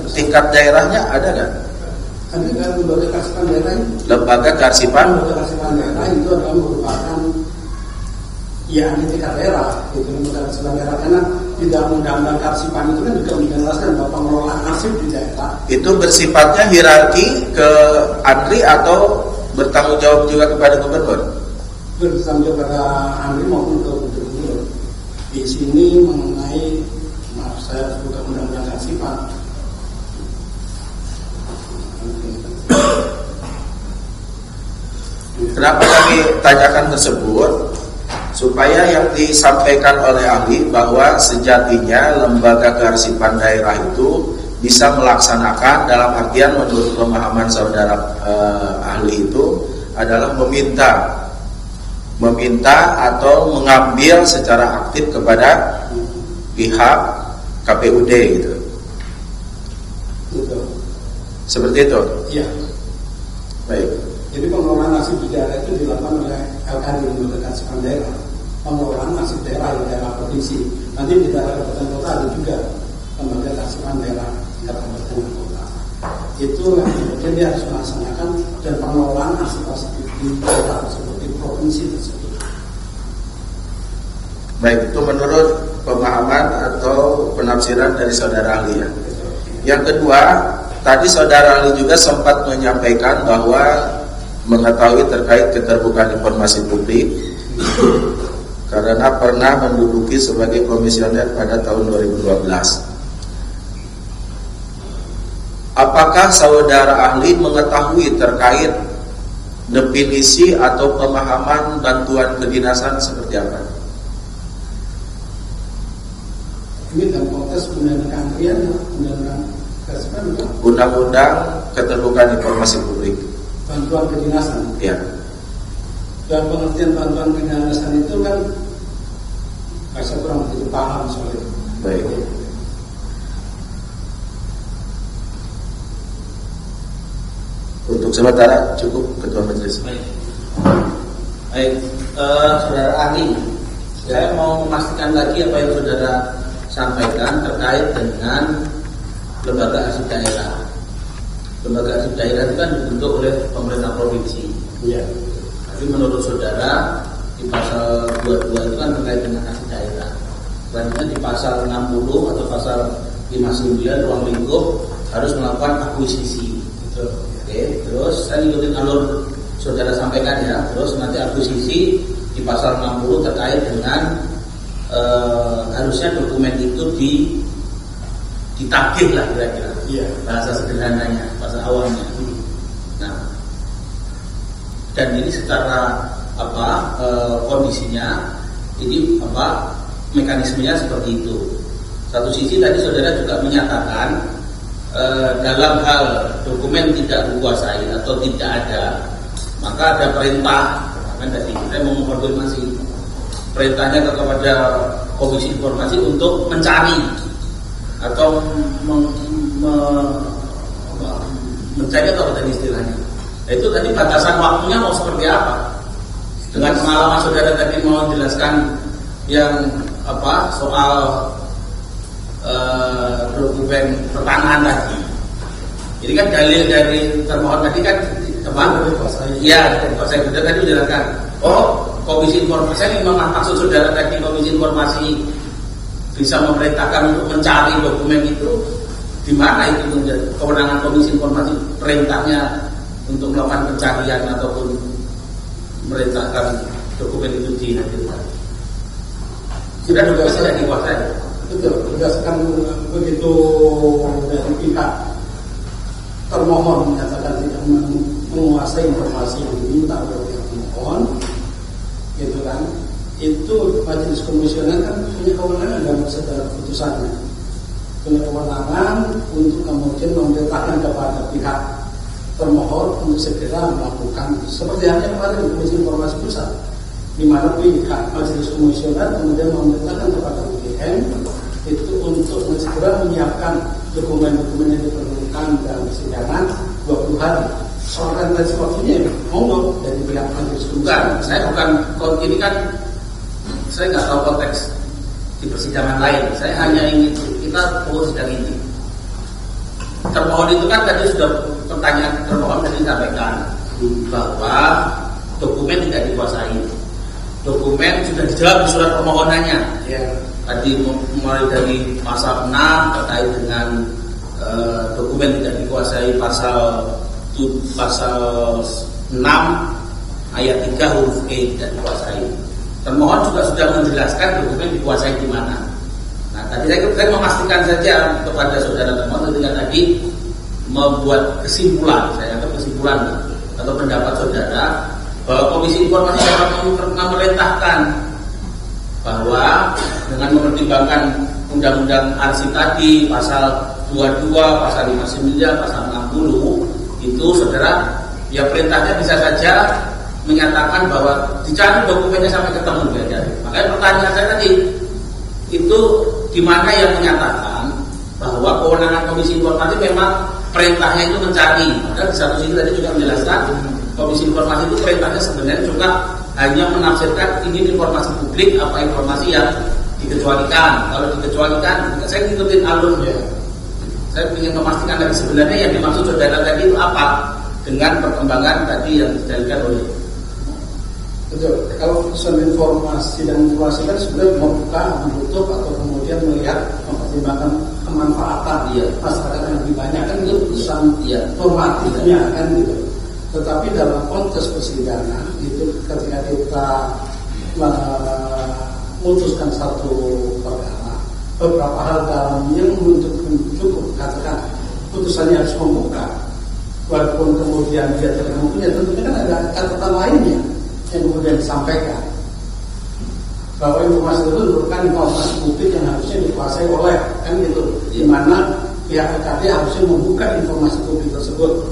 S9: Tingkat daerahnya ada nggak?
S10: Ada lembaga kearsipan daerah.
S9: Lembaga kearsipan
S10: daerah itu adalah merupakan ya tingkat daerah, itu lembaga kearsipan daerah, karena di dalam undang-undang kearsipan itu kan juga menjelaskan bahwa pengelolaan arsip di daerah
S9: itu bersifatnya hierarki ke ANRI atau bertanggung jawab juga kepada gubernur?
S10: Bertanggung jawab kepada ANRI maupun ke gubernur. Di sini mengenai, maaf saya buka undang-undang kearsipan.
S9: Kenapa kami tanyakan tersebut? Supaya yang disampaikan oleh ahli bahwa sejatinya lembaga kearsipan daerah itu bisa melaksanakan, dalam artian menurut pemahaman saudara ahli itu adalah meminta atau mengambil secara aktif kepada pihak KPUD gitu. Seperti itu?
S10: Iya.
S9: Baik.
S10: Jadi pengelolaan nasib di daerah itu dilakukan oleh LKD, Lembaga Kearsipan Daerah. Pengelolaan nasib daerah di daerah provinsi. Nanti di daerah kabupaten kota ada juga Lembaga Kearsipan Daerah kabupaten kota. Itu yang kemudian dia harus melaksanakan dan pengelolaan arsip-arsip di daerah tersebut, di provinsi tersebut.
S9: Baik, itu menurut pemahaman atau penafsiran dari saudara ahli ya. Yang kedua, tadi saudara ahli juga sempat menyampaikan bahwa mengetahui terkait keterbukaan informasi publik karena pernah menduduki sebagai komisioner pada tahun 2012. Apakah saudara ahli mengetahui terkait definisi atau pemahaman bantuan kedinasan seperti apa?
S10: Ini dalam konteks undang-undang kementerian, undang-undang kearsipan,
S9: Undang-undang Keterbukaan Informasi Publik.
S10: bantuan kedinasan.
S9: Ya.
S10: Dan pengertian bantuan kedinasan itu kan saya kurang begitu paham soal itu.
S9: Baik. Untuk sementara cukup Ketua Majelis.
S1: Baik, saudara ahli, saya mau memastikan lagi apa yang saudara sampaikan terkait dengan lembaga arsip daerah. Lembaga arsip daerah itu kan dibentuk oleh pemerintah provinsi.
S10: Iya.
S1: Tapi menurut saudara di pasal 22 itu kan terkait dengan arsip daerah. Selanjutnya di pasal 60 atau pasal 59 ruang lingkup harus melakukan akuisisi. Oke, terus saya ikutin alur saudara sampaikan ya. Terus nanti akuisisi di pasal 60 terkait dengan harusnya dokumen itu ditagih lah kira-kira.
S10: Iya.
S1: Bahasa sederhananya, bahasa awamnya. Nah, dan ini secara kondisinya ini mekanismenya seperti itu. Satu sisi tadi saudara juga menyatakan dalam hal dokumen tidak dikuasai atau tidak ada, maka ada perintah. Kan tadi saya mau mengkonfirmasi perintahnya kepada Komisi Informasi untuk mencari atau mencari atau tadi istilahnya. Itu tadi batasan waktunya mau seperti apa? Dengan pengalaman saudara tadi mau jelaskan yang soal dokumen pertanahan tadi. Jadi kan dalil dari termohon tadi kan Iya, saya sudah tadi menjelaskan. Komisi Informasi, saya memang maksud saudara tadi Komisi Informasi bisa memerintahkan untuk mencari dokumen itu, di mana itu menjadi kewenangan Komisi Informasi, perintahnya untuk melakukan pencarian ataupun memerintahkan dokumen itu dihadirkan. Sudah juga tidak dikuasai.
S10: Betul, berdasarkan begitu dari pihak termohon menyatakan tidak menguasai informasi yang diminta oleh pihak termohon, gitu kan? Itu majelis komisioner kan punya kewenangan dalam segala keputusannya, punya kewenangan untuk kemudian memerintahkan kepada pihak termohon untuk segera melakukan seperti halnya kemarin Komisi Informasi Pusat, di mana pihak majelis komisioner kemudian memerintahkan kepada UGM itu untuk segera menyiapkan dokumen-dokumen yang diperlukan dalam persidangan 20 hari. Soal rentensi waktunya monggo dari pihak majelis komisioner.
S1: Saya ini kan saya nggak tahu konteks di persidangan lain. Saya hanya ingin kita fokus sidang ini. Termohon itu kan tadi sudah pertanyaan termohon tadi disampaikan bahwa dokumen tidak dikuasai. Dokumen sudah dijawab di surat permohonannya.
S10: Ya. Tadi
S1: mulai dari pasal 6 terkait dengan dokumen tidak dikuasai, pasal 6 ayat 3 huruf E tidak dikuasai. Termohon juga sudah menjelaskan dokumen dikuasai di mana. Nah, tadi saya memastikan saja kepada saudara termohon ketika tadi membuat kesimpulan, saya anggap kesimpulan atau pendapat saudara bahwa Komisi Informasi dapat memerintahkan bahwa dengan mempertimbangkan Undang-Undang Arsip tadi pasal 22, pasal 59, pasal 60 itu saudara ya perintahnya bisa saja menyatakan bahwa dicari dokumennya sampai ketemu ya. Makanya pertanyaan saya tadi itu di mana yang menyatakan bahwa kewenangan Komisi Informasi memang perintahnya itu mencari. Dan di satu sisi tadi juga menjelaskan Komisi Informasi itu perintahnya sebenarnya juga hanya menafsirkan ini informasi publik apa informasi yang dikecualikan. Kalau dikecualikan, saya ngikutin alurnya. Saya ingin memastikan dari sebenarnya yang dimaksud saudara tadi itu apa dengan perkembangan tadi yang didalilkan oleh.
S10: Betul. Kalau putusan informasi dan informasi kan sudah membuka, menutup atau kemudian melihat mempertimbangkan kemanfaatan masyarakat yang lebih banyak kan itu putusan normatifnya kan gitu. Tetapi dalam konteks persidangan itu ketika kita memutuskan satu perkara, beberapa hal dalamnya cukup katakan putusannya harus membuka. Walaupun kemudian dia tergantung, tentunya kan ada catatan lainnya yang kemudian disampaikan bahwa informasi itu merupakan informasi publik yang harusnya dikuasai oleh kan gitu, di mana pihak LKP harusnya membuka informasi publik tersebut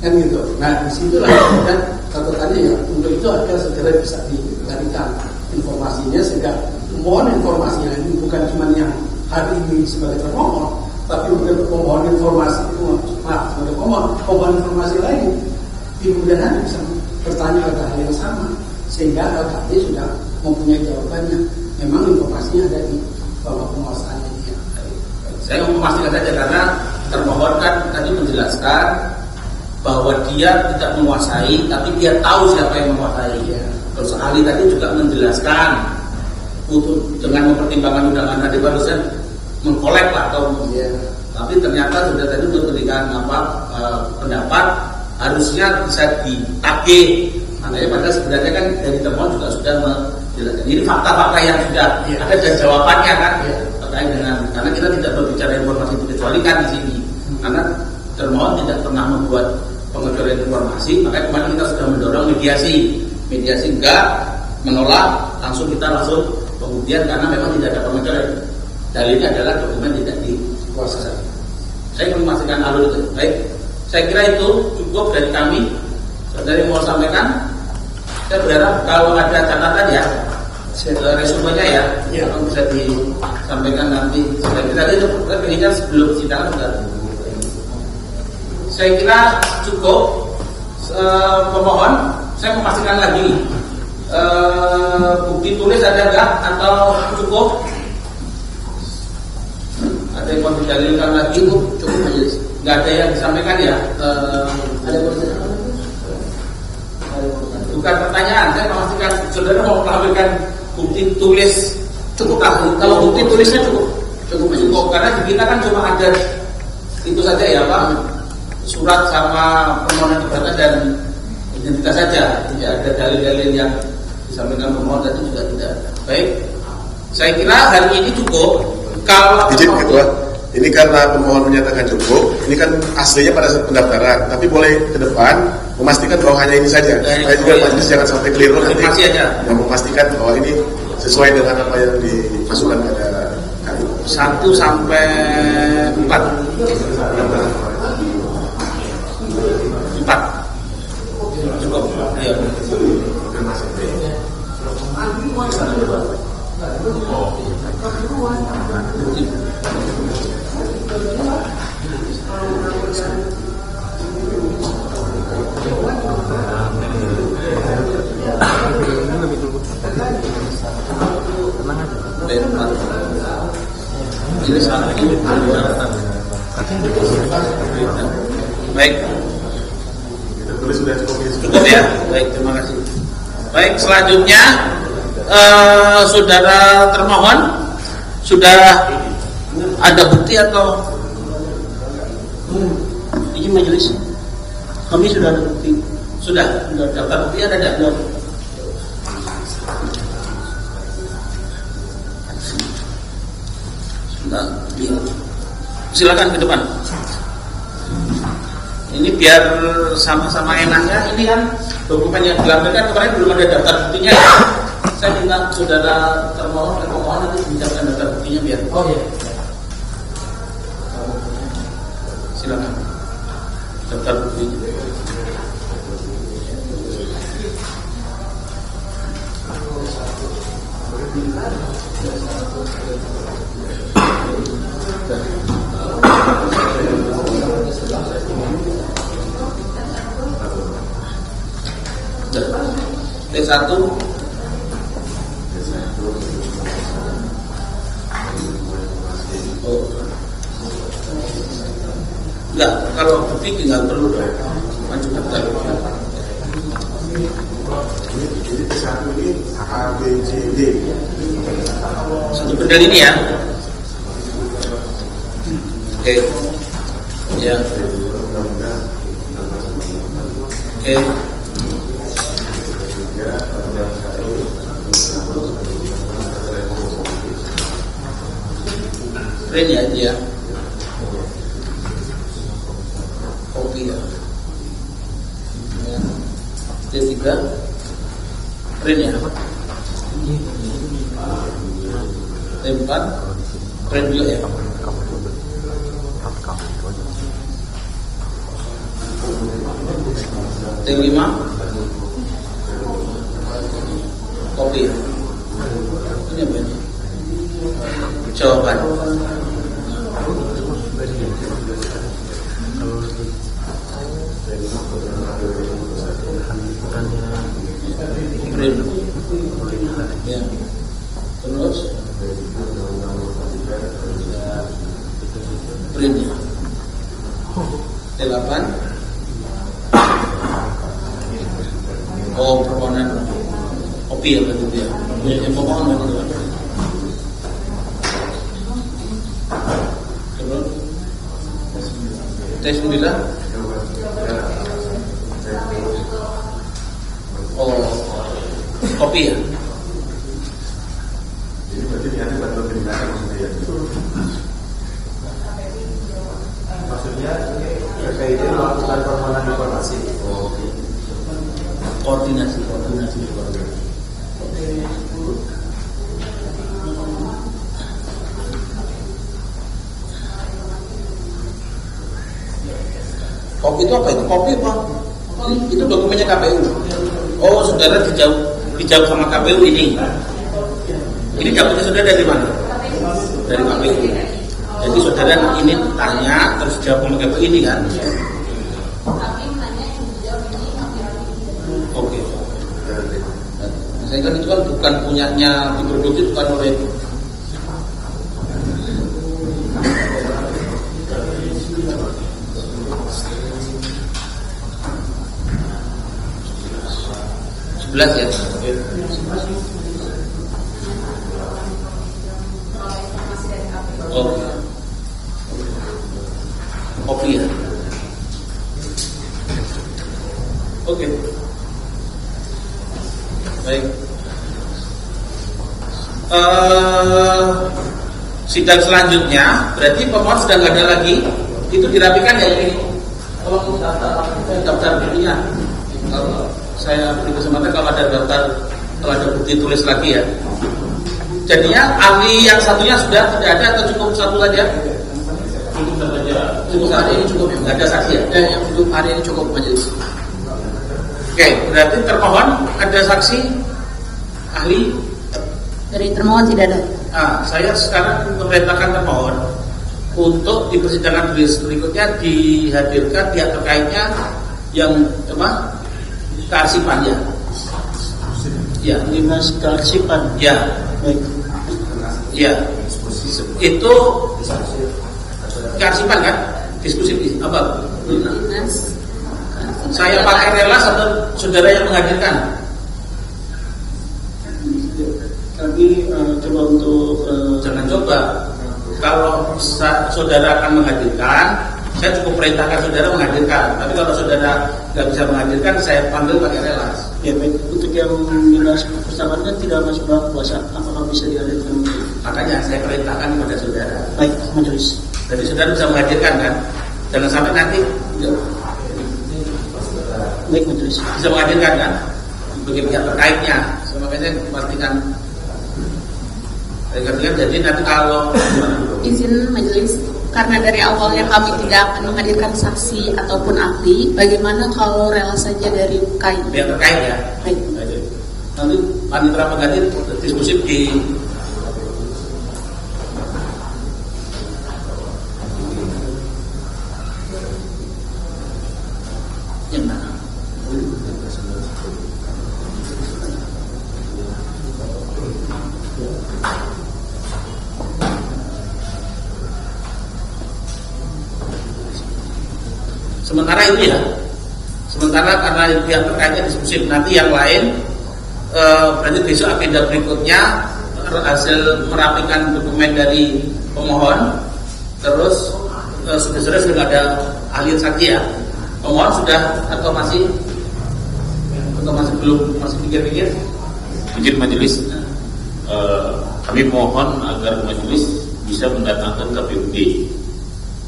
S10: kan gitu. Nah disitulah kemudian catatannya ya untuk itu agar segera bisa diberikan informasinya sehingga mohon informasi yang ini bukan cuma yang hari ini sebagai termohon, tapi mungkin pemohon informasi itu sebagai pemohon informasi lain di kemudian hari bisa bertanya pada hal yang sama sehingga LKP sudah mempunyai jawabannya. Memang informasinya ada di bawah penguasaannya dia.
S1: Saya mau memastikan saja karena termohon kan tadi menjelaskan bahwa dia tidak menguasai, tapi dia tahu siapa yang menguasai. Terus ahli tadi juga menjelaskan untuk dengan mempertimbangkan undangan tadi barusan mengkolek lah atau tapi ternyata sudah tadi memberikan pendapat harusnya bisa ditagih. Makanya pada sebenarnya kan dari termohon juga sudah menjelaskan. Ini fakta-fakta yang sudah ada dan jawabannya kan terkait dengan karena kita tidak berbicara informasi dikecualikan di sini karena termohon tidak pernah membuat pengecualian informasi, makanya kemarin kita sudah mendorong mediasi enggak menolak langsung kita langsung kemudian karena memang tidak ada pengecualian. Dalilnya adalah dokumen tidak dikuasai. Saya ingin memastikan alur itu. Baik, saya kira itu cukup dari kami. Dari mau sampaikan, saya berharap kalau ada catatan ya, resumenya ya, bisa disampaikan nanti. Saya kira itu kan sebelum sidang sudah. Saya kira cukup. Pemohon, saya memastikan lagi bukti tulis ada nggak atau cukup? Ada yang mau didalilkan lagi? Cukup majelis. Nggak ada yang disampaikan ya? Ada pertanyaan? Bukan pertanyaan, saya memastikan saudara mau menampilkan bukti tulis cukup. Kalau bukti tulisnya cukup karena di kita kan cuma ada itu saja ya Pak, surat sama permohonan keberatan dan identitas saja, tidak ada dalil-dalil yang disampaikan pemohon tadi juga tidak. Baik, saya kira hari ini cukup. Kalau
S5: izin Ketua, ini karena pemohon menyatakan cukup, ini kan aslinya pada saat pendaftaran, tapi boleh ke depan memastikan bahwa hanya ini saja. Saya juga majelis jangan sampai keliru nanti. Yang memastikan bahwa ini sesuai dengan apa yang dimasukkan pada kami.
S1: 1 sampai 4. 4. Cukup. Ya. Baik. Cukup ya. Baik, terima kasih. Baik, selanjutnya saudara termohon sudah ada bukti atau izin majelis? Kami sudah ada bukti. Sudah daftar bukti ada tidak? Silakan ke depan. Ini biar sama-sama enaknya. Ini kan dokumen yang dilampirkan kemarin belum ada daftar buktinya. Saya minta saudara termohon dan pemohon nanti bincangkan daftar buktinya biar. Oh iya. Silakan. Daftar buktinya. T1. Oh. Enggak, kalau bukti tinggal perlu dong. Maju daftar.
S5: Jadi T1 ini A, B, C, D.
S1: Satu benda ini ya. Oke. Ya. Oke. Print ya dia. Kopi ya. T3 print ya. T4 print juga ya. T5 kopi ya. Ini apa ini? Jawaban. Print. Ya. Terus print ya. T8. Oh, permohonan kopi ya berarti ya. Yang pemohon itu. Terus T9. Oh, kopi ya.
S5: Jadi berarti ini ada bantuan pendidikan maksudnya ya? Maksudnya PKID melakukan permohonan informasi.
S1: Koordinasi. Kopi itu apa itu? Kopi apa? Itu dokumennya KPU. Oh, saudara dijawab sama KPU ini. Ini jawabnya saudara dari mana? Dari KPU. Jadi saudara ini tanya terus jawab sama KPU ini kan? Oke. Saya kan itu kan bukan punyanya diproduksi, bukan oleh ya. Oh. Kopi ya. Oke. Baik. Sidang selanjutnya berarti pemohon sudah nggak ada lagi, itu dirapikan ya ini. Tolong daftar dirinya. Kalau saya beri kesempatan kalau ada daftar, kalau ada bukti tulis lagi ya. Jadinya ahli yang satunya sudah tidak ada atau cukup satu saja? Cukup saja. Cukup hari ini cukup ya. Nggak ada saksi ya? Yang cukup hari ini cukup majelis. Oke, berarti termohon ada saksi ahli.
S8: Dari termohon tidak ada.
S1: Nah, saya sekarang memerintahkan termohon untuk di persidangan berikutnya dihadirkan pihak terkaitnya yang apa? Kearsipan ya. Ya,
S7: Dinas Kearsipan.
S1: Ya.
S7: Baik.
S1: Ya. Itu kearsipan kan? Diskusi apa?
S8: Dinas.
S1: Saya pakai relas atau saudara yang menghadirkan?
S7: Kami coba untuk
S1: Jangan coba. Kalau saudara akan menghadirkan, saya cukup perintahkan saudara menghadirkan. Tapi kalau saudara nggak bisa menghadirkan, saya panggil pakai relas.
S7: ya baik, untuk yang dinas perpustakaan kan tidak masuk dalam kuasa, apakah bisa dihadirkan?
S1: Makanya saya perintahkan kepada saudara.
S7: Baik, majelis.
S1: Jadi saudara bisa menghadirkan kan? Jangan sampai nanti
S7: Baik, majelis.
S1: bisa menghadirkan kan? Bagi pihak terkaitnya. Makanya saya pastikan. Jadi nanti kalau
S8: Izin majelis, karena dari awalnya kami tidak akan menghadirkan saksi ataupun ahli, bagaimana kalau rela saja dari KAI?
S1: pihak terkait ya.
S8: Baik.
S1: Nanti panitera pengganti diskusi di yang mana? Sementara itu ya, sementara karena pihak terkaitnya diskusi, nanti yang lain berarti besok agenda berikutnya hasil merapikan dokumen dari pemohon, terus sudah ada ahli saksi ya. Pemohon sudah atau masih belum, masih pikir-pikir?
S6: Izin majelis, kami mohon agar majelis bisa mendatangkan KPUD.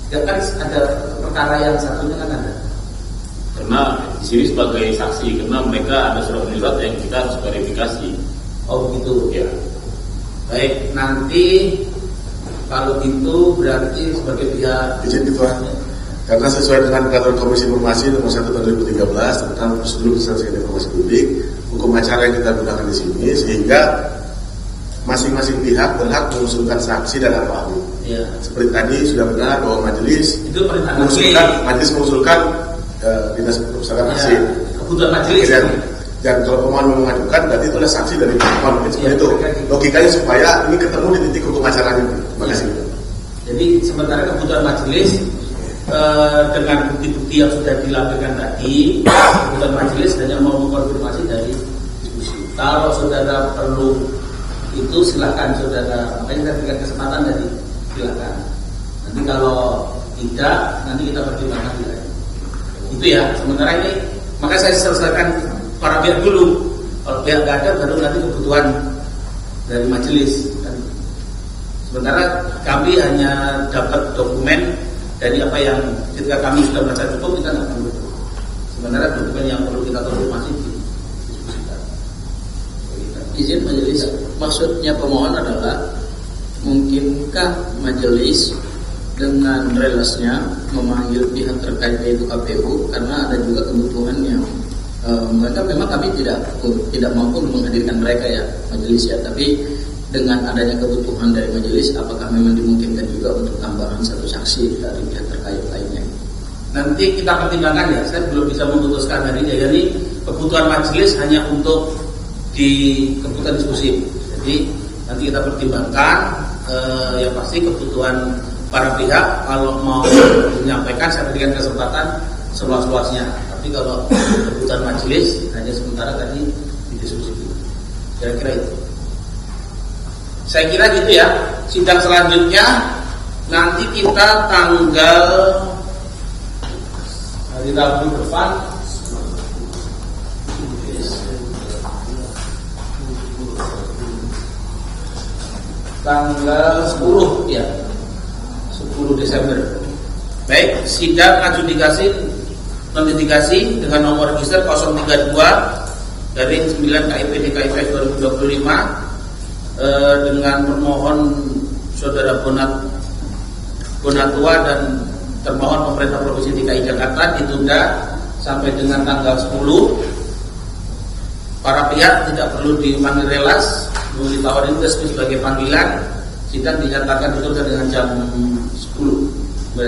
S1: Ya kan ada perkara yang satunya kan ada.
S6: Karena di sini sebagai saksi, karena mereka ada surat-surat yang kita harus verifikasi.
S1: Oh begitu.
S6: Ya.
S1: Baik, nanti kalau gitu berarti sebagai pihak
S5: izin Ketua, karena sesuai dengan peraturan Komisi Informasi nomor 1 tahun 2013 tentang prosedur kesaksian informasi publik, hukum acara yang kita gunakan di sini, sehingga masing-masing pihak berhak mengusulkan saksi dan ahli.
S1: ya.
S5: Seperti tadi sudah benar bahwa majelis
S1: Itu perintah
S5: mengusulkan dinas perpustakaan asli.
S1: Kebutuhan majelis.
S5: Dan kalau pemohon mengajukan, berarti itu adalah saksi dari pemohon. Seperti itu. Logikanya supaya ini ketemu di titik hukum acaranya. Terima kasih.
S1: Jadi sementara kebutuhan majelis dengan bukti-bukti yang sudah dilampirkan tadi, kebutuhan majelis hanya mau mengkonfirmasi dari diskusi. Kalau saudara perlu itu silakan saudara, makanya saya berikan kesempatan tadi, silakan. Nanti kalau tidak, nanti kita pertimbangkan lagi. Itu ya. Sementara ini, maka saya selesaikan para pihak dulu. Kalau pihak nggak ada, baru nanti kebutuhan dari majelis. Sementara kami hanya dapat dokumen dari apa yang ketika kami sudah merasa cukup, kita nggak perlu. Sementara dokumen yang perlu kita konfirmasi didiskusikan.
S2: Izin majelis, maksudnya pemohon adalah mungkinkah majelis dengan relasnya memanggil pihak terkait yaitu KPU karena ada juga kebutuhannya. Mereka memang kami tidak mampu menghadirkan mereka ya majelis ya, tapi dengan adanya kebutuhan dari majelis, apakah memang dimungkinkan juga untuk tambahan satu saksi dari pihak terkait lainnya?
S1: Nanti kita pertimbangkan ya, saya belum bisa memutuskan hari ini. Jadi kebutuhan majelis hanya untuk di kebutuhan diskusi. Jadi nanti kita pertimbangkan yang pasti kebutuhan para pihak. Kalau mau menyampaikan, saya berikan kesempatan seluas-luasnya. Tapi kalau kebutuhan majelis hanya sementara tadi didiskusi. Kira-kira itu. Saya kira gitu ya. Sidang selanjutnya nanti kita tanggal hari Rabu depan tanggal 10 ya, 10 Desember. Baik, sidang adjudikasi notifikasi dengan nomor register 032 garing 9 KIP DKIPS 2025 dengan permohon Saudara Bonatua dan termohon pemerintah Provinsi DKI Jakarta ditunda sampai dengan tanggal 10. Para pihak tidak perlu dipanggil relas, belum ditawarin resmi sebagai panggilan. Sidang dinyatakan ditutup dengan jam 10.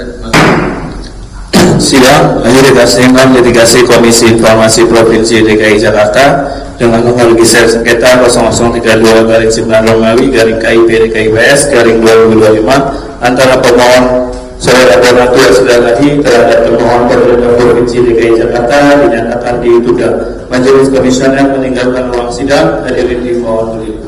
S11: Sidang adjudikasi litigasi Komisi Informasi Provinsi DKI Jakarta dengan nomor register sengketa 0032/9 Romawi garing KIP DKIPS garing 2025 antara pemohon Saudara Bonatua Sedaladi terhadap pemohon pemerintah Provinsi DKI Jakarta dinyatakan ditunda. Majelis Komisioner meninggalkan ruang sidang. Hadirin dimohon berdiri.